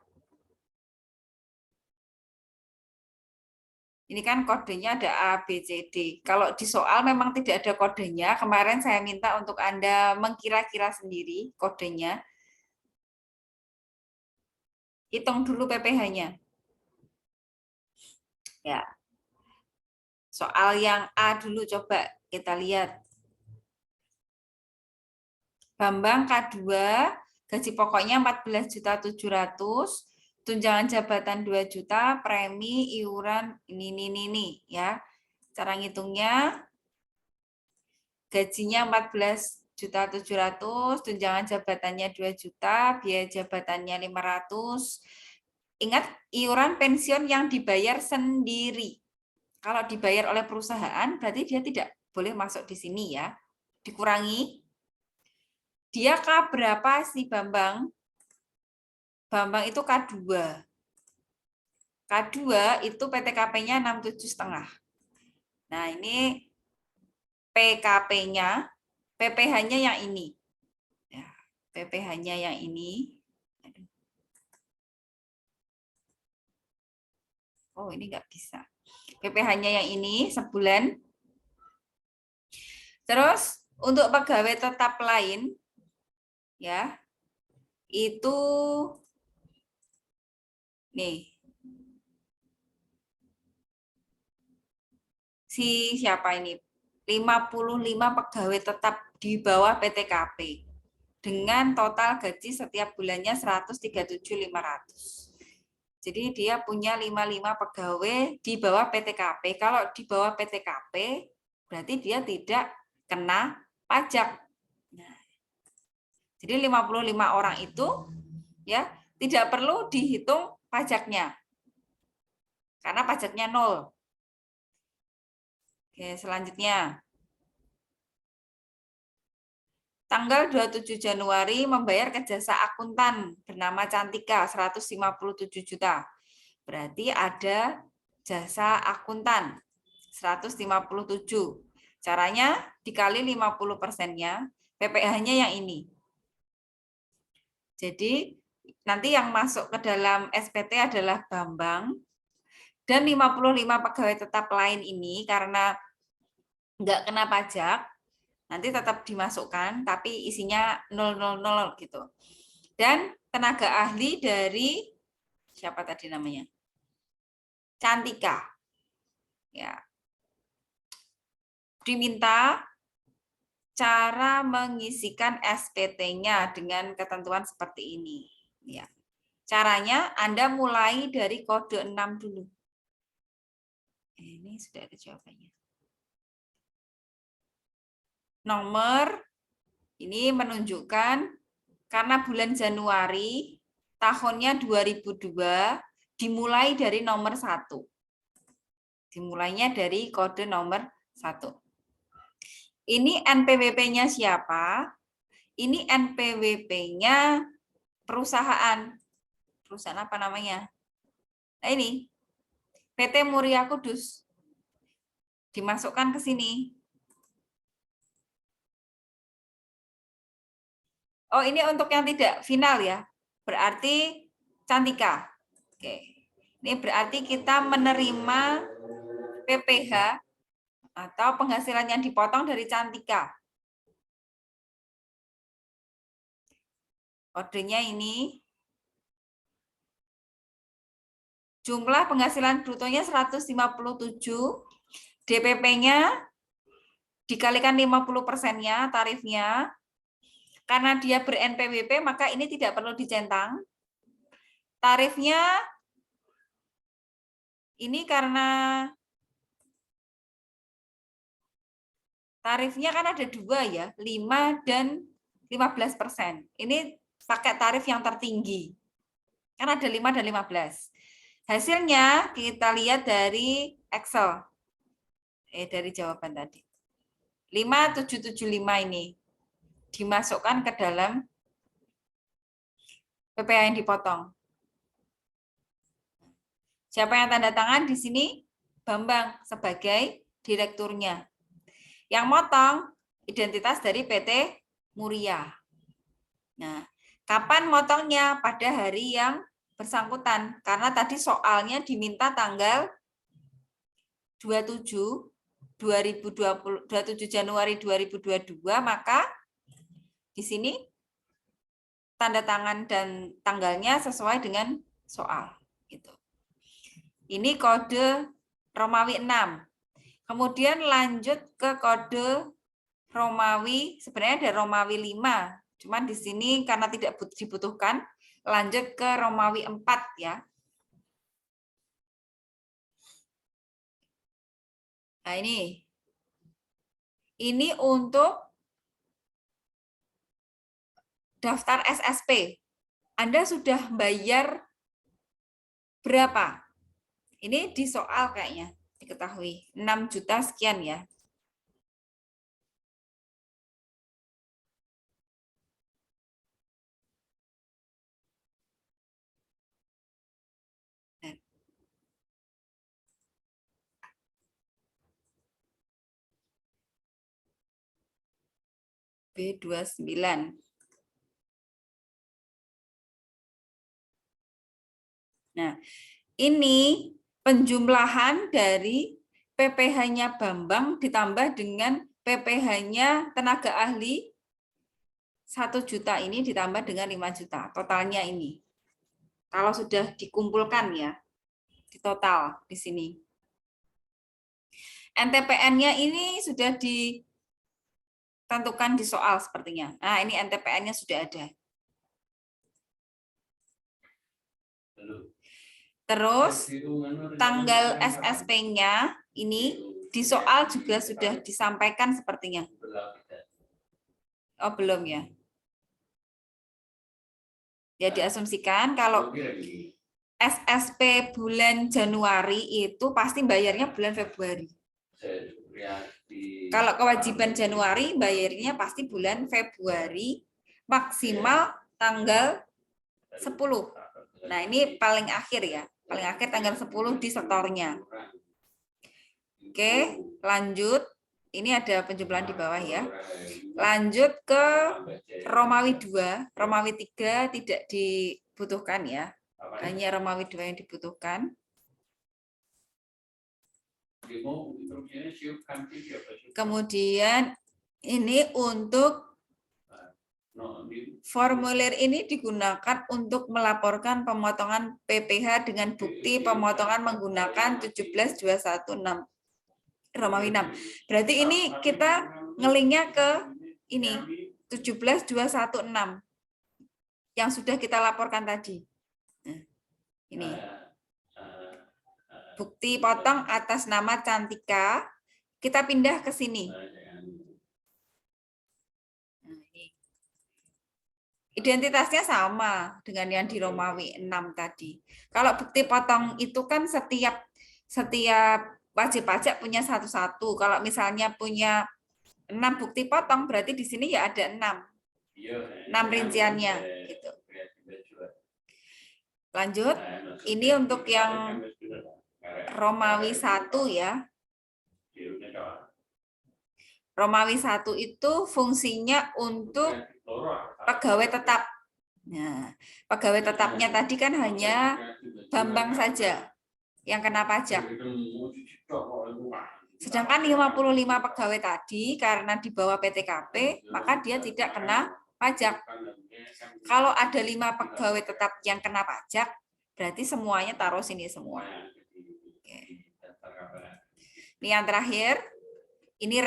ini kan kodenya ada A, B, C, D. Kalau di soal memang tidak ada kodenya. Kemarin saya minta untuk Anda mengkira-kira sendiri kodenya. Hitung dulu PPh-nya. Ya. Soal yang A dulu coba kita lihat. Bambang K2, gaji pokoknya 14.700.000, tunjangan jabatan 2 juta, premi, iuran ini ya. Cara ngitungnya gajinya 14.700.000, tunjangan jabatannya 2 juta, biaya jabatannya 500. Ingat, iuran pensiun yang dibayar sendiri. Kalau dibayar oleh perusahaan, berarti dia tidak boleh masuk di sini ya. Dikurangi. Dia K berapa sih Bambang? Bambang itu K2. K2 itu PTKP-nya 67,5. Nah, ini PKP-nya, PPh-nya yang ini. Ya, PPh-nya yang ini. Oh, ini nggak bisa. PPh-nya yang ini sebulan. Terus untuk pegawai tetap lain, ya, itu nih. Siapa ini? 55 pegawai tetap di bawah PTKP dengan total gaji setiap bulannya 137.500. Jadi dia punya 55 pegawai di bawah PTKP. Kalau di bawah PTKP berarti dia tidak kena pajak. Nah, jadi 55 orang itu ya tidak perlu dihitung pajaknya. Karena pajaknya 0. Oke, selanjutnya. Tanggal 27 Januari membayar ke jasa akuntan bernama Cantika 157 juta. Berarti ada jasa akuntan 157. Caranya dikali 50%-nya, PPh-nya yang ini. Jadi nanti yang masuk ke dalam SPT adalah Bambang. Dan 55 pegawai tetap lain ini karena nggak kena pajak, nanti tetap dimasukkan, tapi isinya 000 gitu. Dan tenaga ahli dari, siapa tadi namanya? Cantika. Ya. Diminta cara mengisikan SPT-nya dengan ketentuan seperti ini. Ya. Caranya Anda mulai dari kode 6 dulu. Ini sudah ada jawabannya. Nomor ini menunjukkan karena bulan Januari tahunnya 2002 dimulai dari nomor 1. Dimulainya dari kode nomor 1. Ini NPWP-nya siapa? Ini NPWP-nya perusahaan. Perusahaan apa namanya? Nah ini. PT Muria Kudus. Dimasukkan ke sini. Oh, ini untuk yang tidak final ya. Berarti Cantika. Oke. Ini berarti kita menerima PPh atau penghasilan yang dipotong dari Cantika. Kodenya ini. Jumlah penghasilan brutonya 157, DPP-nya dikalikan 50%-nya, tarifnya. Karena dia ber-NPWP, maka ini tidak perlu dicentang. Tarifnya, ini karena tarifnya kan ada 2 ya, 5 dan 15%. Ini pakai tarif yang tertinggi. Kan ada 5 dan 15. Hasilnya kita lihat dari Excel. Dari jawaban tadi. 5775 ini dimasukkan ke dalam PPh yang dipotong. Siapa yang tanda tangan di sini? Bambang sebagai direkturnya. Yang motong identitas dari PT Muria. Nah, kapan motongnya? Pada hari yang bersangkutan. Karena tadi soalnya diminta tanggal 27 Januari 2022, maka di sini tanda tangan dan tanggalnya sesuai dengan soal. Gitu. Ini kode Romawi 6. Kemudian lanjut ke kode Romawi, sebenarnya ada Romawi 5. Cuman di sini karena tidak dibutuhkan, lanjut ke Romawi 4 ya. Nah ini untuk daftar SSP. Anda sudah bayar berapa? Ini di soal kayaknya diketahui 6 juta sekian ya. B29. Nah, ini penjumlahan dari PPh-nya Bambang ditambah dengan PPh-nya tenaga ahli 1 juta ini ditambah dengan 5 juta. Totalnya ini. Kalau sudah dikumpulkan ya, di total di sini. NTPN-nya ini sudah ditentukan di soal sepertinya. Nah, ini NTPN-nya sudah ada. Terus tanggal SSP-nya ini di soal juga sudah disampaikan sepertinya. Oh, belum ya. Ya diasumsikan kalau SSP bulan Januari itu pasti bayarnya bulan Februari. Kalau kewajiban Januari bayarnya pasti bulan Februari maksimal tanggal 10. Nah, ini paling akhir ya. Paling akhir tanggal 10 di setornya. Oke, lanjut. Ini ada penjumlahan di bawah ya. Lanjut ke Romawi 2. Romawi 3 tidak dibutuhkan ya. Hanya Romawi 2 yang dibutuhkan. Kemudian ini untuk formulir ini digunakan untuk melaporkan pemotongan PPh dengan bukti pemotongan menggunakan 17216 Romawi 6. Berarti ini kita ngelinknya ke ini 17216 yang sudah kita laporkan tadi. Nah, ini bukti potong atas nama Cantika, kita pindah ke sini. Identitasnya sama dengan yang di Romawi 6 tadi. Kalau bukti potong itu kan setiap wajib pajak punya satu-satu. Kalau misalnya punya 6 bukti potong, berarti di sini ya ada 6 rinciannya. Gitu. Lanjut, ini untuk yang Romawi 1 ya. Romawi 1 itu fungsinya untuk pegawai tetap. Nah, pegawai tetapnya tadi kan hanya Bambang saja yang kena pajak. Sedangkan 55 pegawai tadi karena di bawah PTKP, maka dia tidak kena pajak. Kalau ada 5 pegawai tetap yang kena pajak, berarti semuanya taruh sini semua. Oke. Ini yang terakhir, ini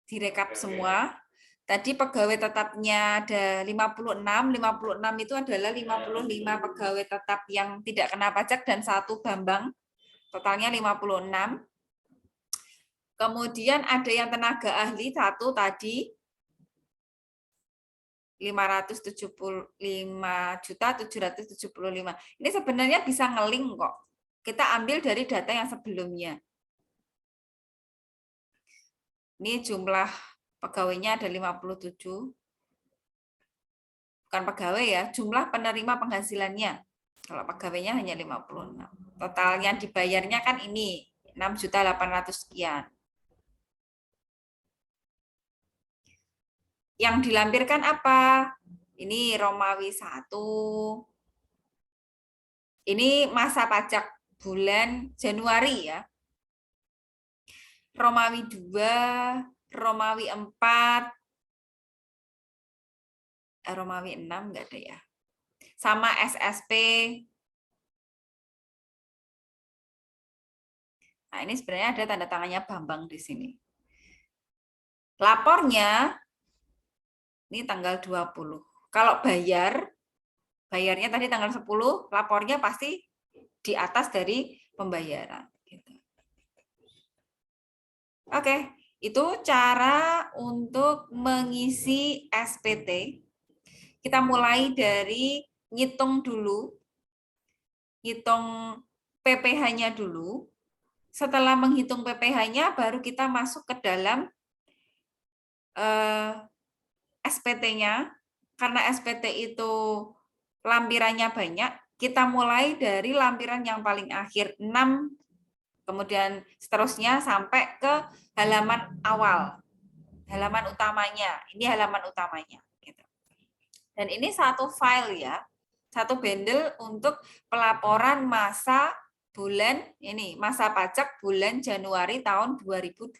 direkap semua. Tadi pegawai tetapnya ada 56 itu adalah 55 pegawai tetap yang tidak kena pajak dan 1 Bambang, totalnya 56. Kemudian ada yang tenaga ahli 1 tadi, 575.775. Ini sebenarnya bisa ngelink kok. Kita ambil dari data yang sebelumnya. Ini jumlah pegawainya ada 57. Bukan pegawai ya, jumlah penerima penghasilannya. Kalau pegawainya hanya 56. Total yang dibayarnya kan ini 6.800.000 sekian. Yang dilampirkan apa? Ini Romawi 1. Ini masa pajak bulan Januari ya. Romawi 2, Romawi 4, Romawi 6 enggak ada ya. Sama SSP. Nah, ini sebenarnya ada tanda tangannya Bambang di sini. Lapornya ini tanggal 20. Kalau bayarnya tadi tanggal 10, lapornya pasti di atas dari pembayaran. Gitu. Oke, itu cara untuk mengisi SPT. Kita mulai dari ngitung dulu, hitung PPh-nya dulu. Setelah menghitung PPh-nya, baru kita masuk ke dalam SPT-nya. Karena SPT itu lampirannya banyak, kita mulai dari lampiran yang paling akhir, 6, kemudian seterusnya sampai ke halaman awal, halaman utamanya. Ini halaman utamanya. Dan ini satu file ya, satu bundle untuk pelaporan masa pajak bulan Januari tahun 2022.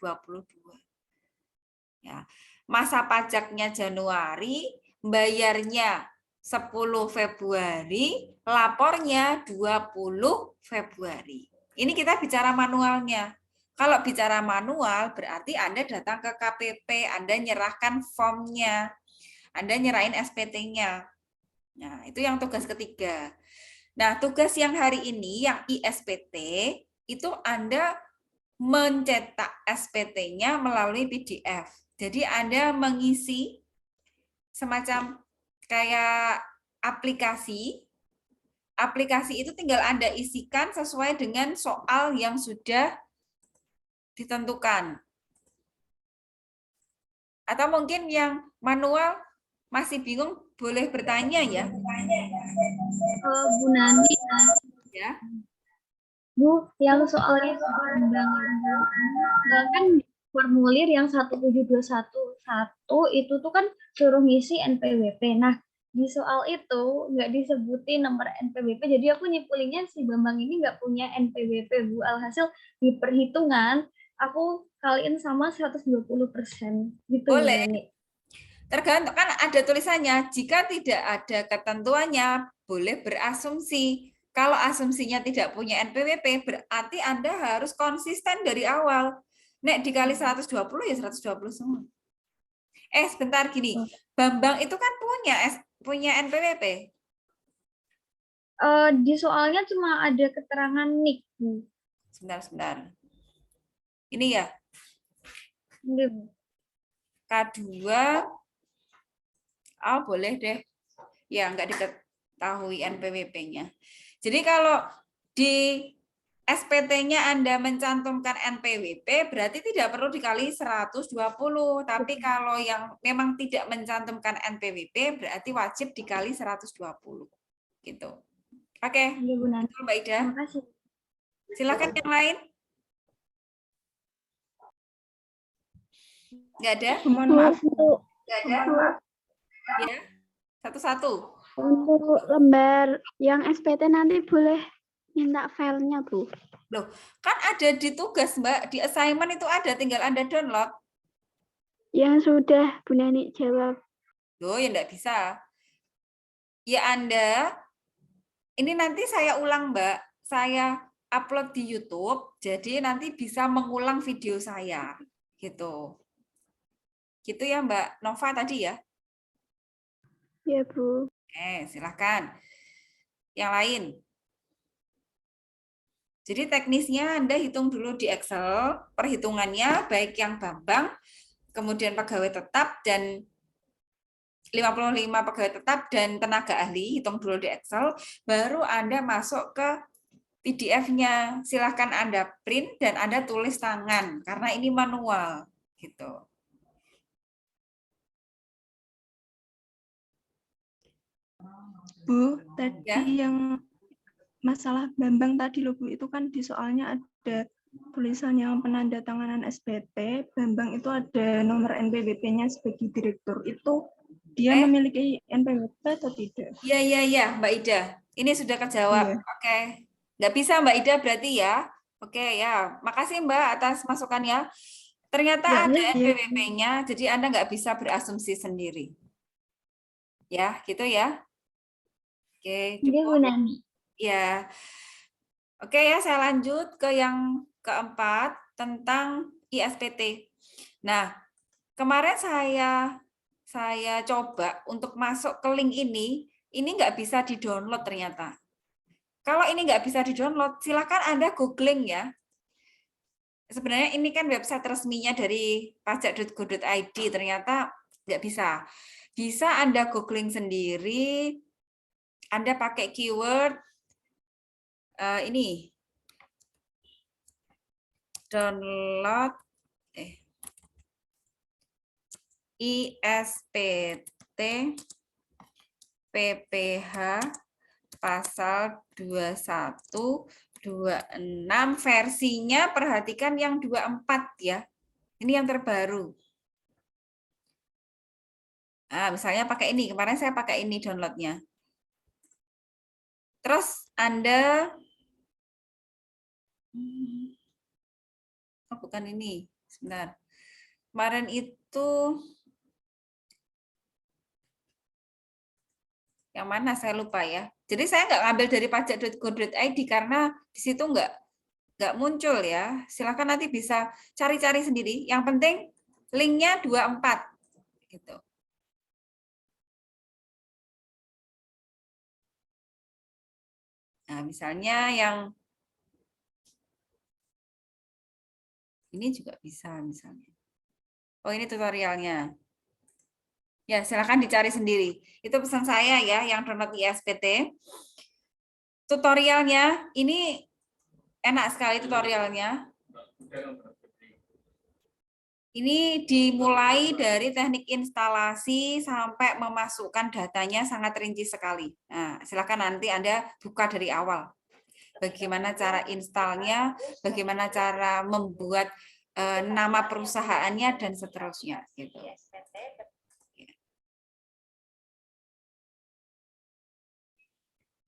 Ya, masa pajaknya Januari, bayarnya 10 Februari, lapornya 20 Februari. Ini kita bicara manualnya. Kalau bicara manual berarti Anda datang ke KPP, Anda nyerahkan formnya, Anda nyerahin SPT-nya. Nah, itu yang tugas ketiga. Nah, tugas yang hari ini, yang ISPT, itu Anda mencetak SPT-nya melalui PDF. Jadi Anda mengisi semacam kayak aplikasi. Aplikasi itu tinggal Anda isikan sesuai dengan soal yang sudah ditentukan. Atau mungkin yang manual masih bingung, boleh bertanya ya. Bu Nani, Ya. Bu, yang soalnya kan formulir yang 17211 itu tuh kan suruh ngisi NPWP. Nah, di soal itu nggak disebutin nomor NPWP, jadi aku nyimpulinnya si Bambang ini nggak punya NPWP, Bu. Alhasil di perhitungan aku kaliin sama 120%. Gitu. Boleh. Bu. Tergantung, kan ada tulisannya, jika tidak ada ketentuannya, boleh berasumsi. Kalau asumsinya tidak punya NPWP, berarti Anda harus konsisten dari awal. Nek dikali 120 ya 120 semua. Sebentar gini, Bambang itu kan punya NPWP. Di soalnya cuma ada keterangan NIK. Sebentar. Ini ya. K2. Oh, boleh deh. Ya, nggak diketahui NPWP-nya. Jadi kalau di SPT-nya Anda mencantumkan NPWP, berarti tidak perlu dikali 120. Tapi kalau yang memang tidak mencantumkan NPWP, berarti wajib dikali 120. Gitu. Oke. Betul, Mbak Ida. Terima kasih. Silakan yang lain. Nggak ada? Mohon maaf. Nggak ada? Ya, satu-satu. Untuk lembar yang SPT nanti boleh minta filenya, Bu. Loh, kan ada di tugas, Mbak. Di assignment itu ada, tinggal Anda download. Yang sudah Bu Nani jawab. Loh, ya enggak bisa. Ya Anda, ini nanti saya ulang, Mbak. Saya upload di YouTube, jadi nanti bisa mengulang video saya. Gitu. Gitu ya, Mbak Nova tadi ya? Ya, Bu. Silakan. Yang lain. Jadi teknisnya Anda hitung dulu di Excel, perhitungannya baik yang Bambang, kemudian pegawai tetap dan 55 pegawai tetap dan tenaga ahli, hitung dulu di Excel, baru Anda masuk ke PDF-nya. Silahkan Anda print dan Anda tulis tangan, karena ini manual. Gitu. Bu, tadi Ya. yang masalah Bambang tadi loh Bu, itu kan di soalnya ada tulisan yang penandatanganan SPT, Bambang itu ada nomor NPWP-nya sebagai direktur. Itu dia memiliki NPWP atau tidak? Iya, Mbak Ida. Ini sudah kejawab. Iya. Oke. Nggak bisa Mbak Ida berarti ya. Oke ya. Makasih Mbak atas masukannya. Ternyata Ya, ada iya. NPWP-nya, jadi Anda nggak bisa berasumsi sendiri. Ya, gitu ya. Oke, Iya, Bu cukup. Nani. Ya. Oke ya, saya lanjut ke yang keempat tentang ISPT. Nah, kemarin saya coba untuk masuk ke link ini nggak bisa di-download ternyata. Kalau ini nggak bisa di-download, silakan Anda googling ya. Sebenarnya ini kan website resminya dari pajak.go.id, ternyata nggak bisa. Bisa Anda googling sendiri, Anda pakai keyword ini, download ISPT PPH pasal 2126 versinya, perhatikan yang 24 ya. Ini yang terbaru. Nah, misalnya pakai ini, kemarin saya pakai ini downloadnya. Terus Anda, oh bukan ini, sebentar. Kemarin itu, yang mana saya lupa ya. Jadi saya nggak ngambil dari pajak.go.id karena di situ nggak muncul ya. Silakan nanti bisa cari-cari sendiri. Yang penting linknya 24 gitu. Nah, misalnya yang ini juga bisa misalnya. Oh, ini tutorialnya. Ya, silakan dicari sendiri. Itu pesan saya ya, yang download ISPT. Tutorialnya, ini enak sekali tutorialnya. Ini dimulai dari teknik instalasi sampai memasukkan datanya sangat rinci sekali. Nah, silakan nanti Anda buka dari awal. Bagaimana cara installnya, bagaimana cara membuat nama perusahaannya, dan seterusnya. Gitu.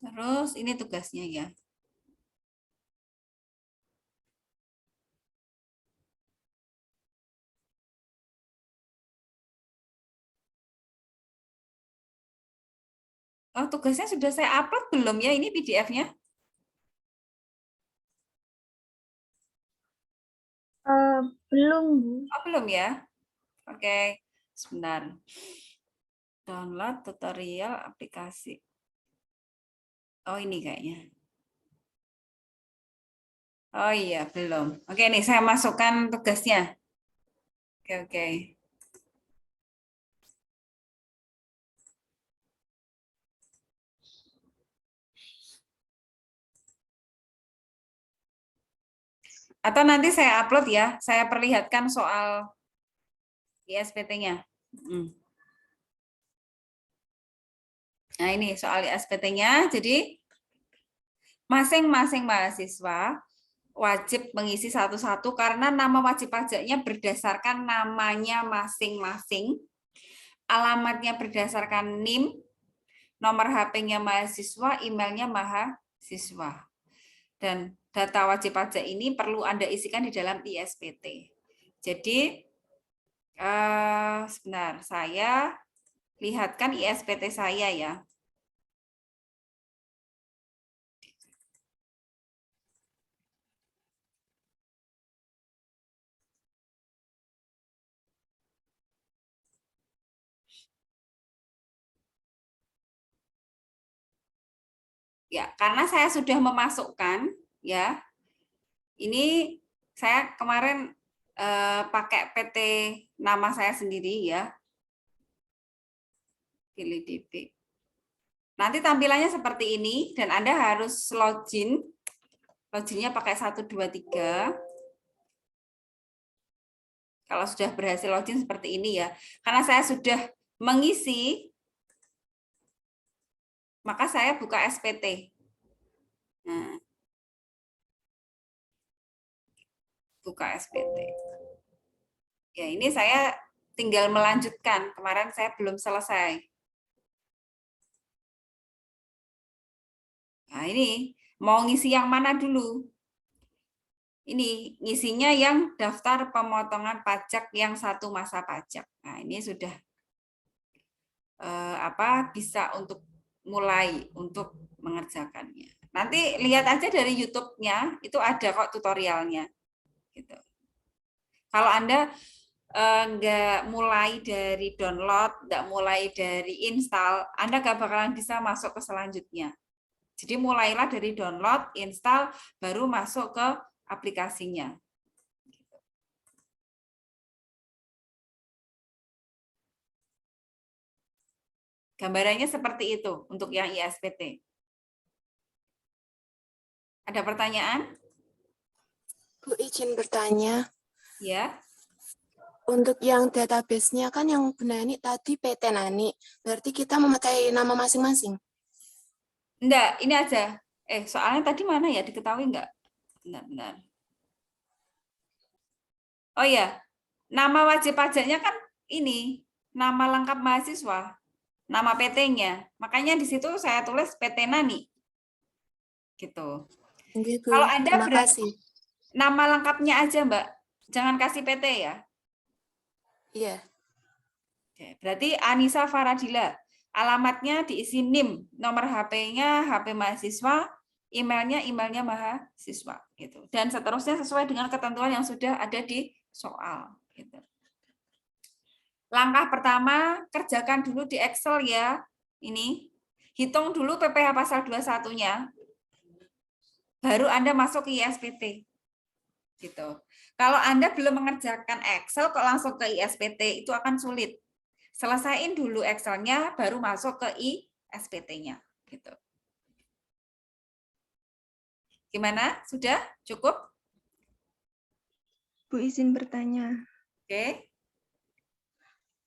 Terus ini tugasnya ya. Oh, tugasnya sudah saya upload belum ya ini PDF-nya? Belum, Bu. Oh, belum ya? Oke, sebentar. Download tutorial aplikasi. Oh, ini kayaknya. Oh iya, belum. Oke, nih saya masukkan tugasnya. Oke. Atau nanti saya upload ya, saya perlihatkan soal ISPT-nya. Nah, ini soal ISPT-nya. Jadi, masing-masing mahasiswa wajib mengisi satu-satu karena nama wajib pajaknya berdasarkan namanya masing-masing, alamatnya berdasarkan NIM, nomor HP-nya mahasiswa, emailnya mahasiswa. Dan data wajib pajak ini perlu Anda isikan di dalam ISPT. Jadi, sebentar, saya lihatkan ISPT saya ya. Ya, karena saya sudah memasukkan ya. Ini saya kemarin pakai PT nama saya sendiri ya. Pilih DP. Nanti tampilannya seperti ini dan Anda harus login. Loginnya pakai 123. Kalau sudah berhasil login seperti ini ya. Karena saya sudah mengisi, maka saya buka SPT. Nah, buka SPT. Ya, ini saya tinggal melanjutkan. Kemarin saya belum selesai. Nah, ini mau ngisi yang mana dulu? Ini ngisinya yang daftar pemotongan pajak yang satu masa pajak. Nah, ini sudah bisa untuk mulai untuk mengerjakannya. Nanti lihat aja dari YouTube-nya, itu ada kok tutorialnya. Gitu. Kalau Anda nggak mulai dari download, nggak mulai dari install, Anda nggak bakalan bisa masuk ke selanjutnya. Jadi mulailah dari download, install, baru masuk ke aplikasinya. Gambarannya seperti itu untuk yang ISPT. Ada pertanyaan? Bu, izin bertanya. Ya. Untuk yang database-nya kan yang Bu Nani tadi PT Nani. Berarti kita memakai nama masing-masing. Enggak, ini aja. Soalnya tadi mana ya, diketahui enggak? Benar-benar. Oh ya, nama wajib pajaknya kan ini, nama lengkap mahasiswa, nama PT-nya. Makanya di situ saya tulis PT Nani. Gitu. Oke, Bu. Kalau Anda Terima kasih. nama lengkapnya aja, Mbak. Jangan kasih PT ya. Iya. Oke, berarti Anissa Faradila. Alamatnya diisi NIM, nomor HP-nya HP mahasiswa, emailnya mahasiswa gitu. Dan seterusnya sesuai dengan ketentuan yang sudah ada di soal gitu. Langkah pertama, kerjakan dulu di Excel ya. Ini hitung dulu PPh pasal 21-nya. Baru Anda masuk ke ISPT. Gitu. Kalau Anda belum mengerjakan Excel kok langsung ke ISPT itu akan sulit. Selesaiin dulu Excel-nya, baru masuk ke ISPT-nya. Gitu. Gimana? Sudah? Cukup? Bu, izin bertanya. Oke.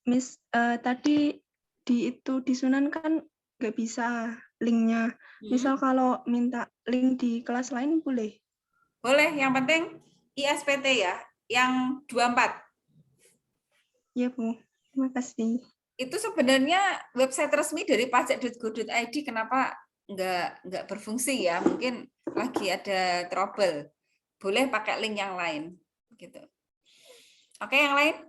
Miss, tadi di Sunan kan nggak bisa linknya. Misal kalau minta link di kelas lain boleh? Boleh, yang penting ISPT ya, yang 24. Iya, Bu. Terima kasih. Itu sebenarnya website resmi dari pajak.go.id, kenapa nggak berfungsi ya? Mungkin lagi ada trouble. Boleh pakai link yang lain. Gitu. Oke, yang lain?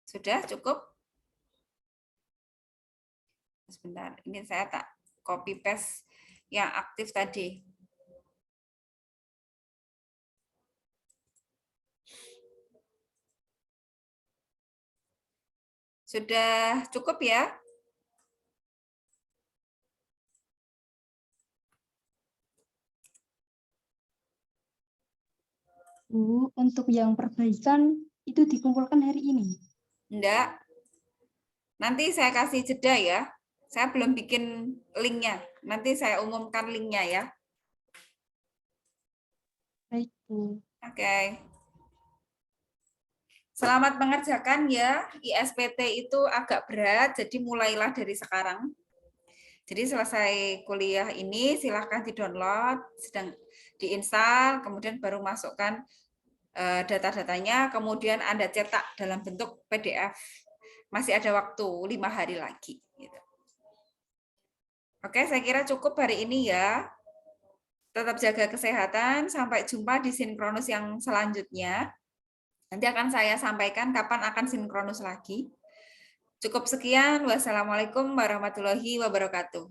Sudah cukup? Sebentar, ini saya tak copy paste yang aktif tadi. Sudah cukup ya? Bu, untuk yang perbaikan itu dikumpulkan hari ini? Enggak. Nanti saya kasih jeda ya. Saya belum bikin linknya. Nanti saya umumkan linknya ya. Baik, Bu. Oke. Selamat mengerjakan ya. ISPT itu agak berat, jadi mulailah dari sekarang. Jadi selesai kuliah ini silahkan di-download, sedang diinstal, kemudian baru masukkan data-datanya, kemudian Anda cetak dalam bentuk PDF. Masih ada waktu 5 hari lagi. Gitu. Oke, saya kira cukup hari ini ya. Tetap jaga kesehatan, sampai jumpa di sinkronus yang selanjutnya. Nanti akan saya sampaikan kapan akan sinkronus lagi. Cukup sekian. Wassalamualaikum warahmatullahi wabarakatuh.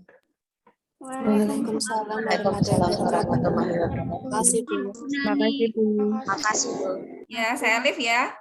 Waalaikumsalam warahmatullahi wabarakatuh. Terima kasih, Bu. Terima kasih, Bu. Makasih, Bu. Ya, saya live ya.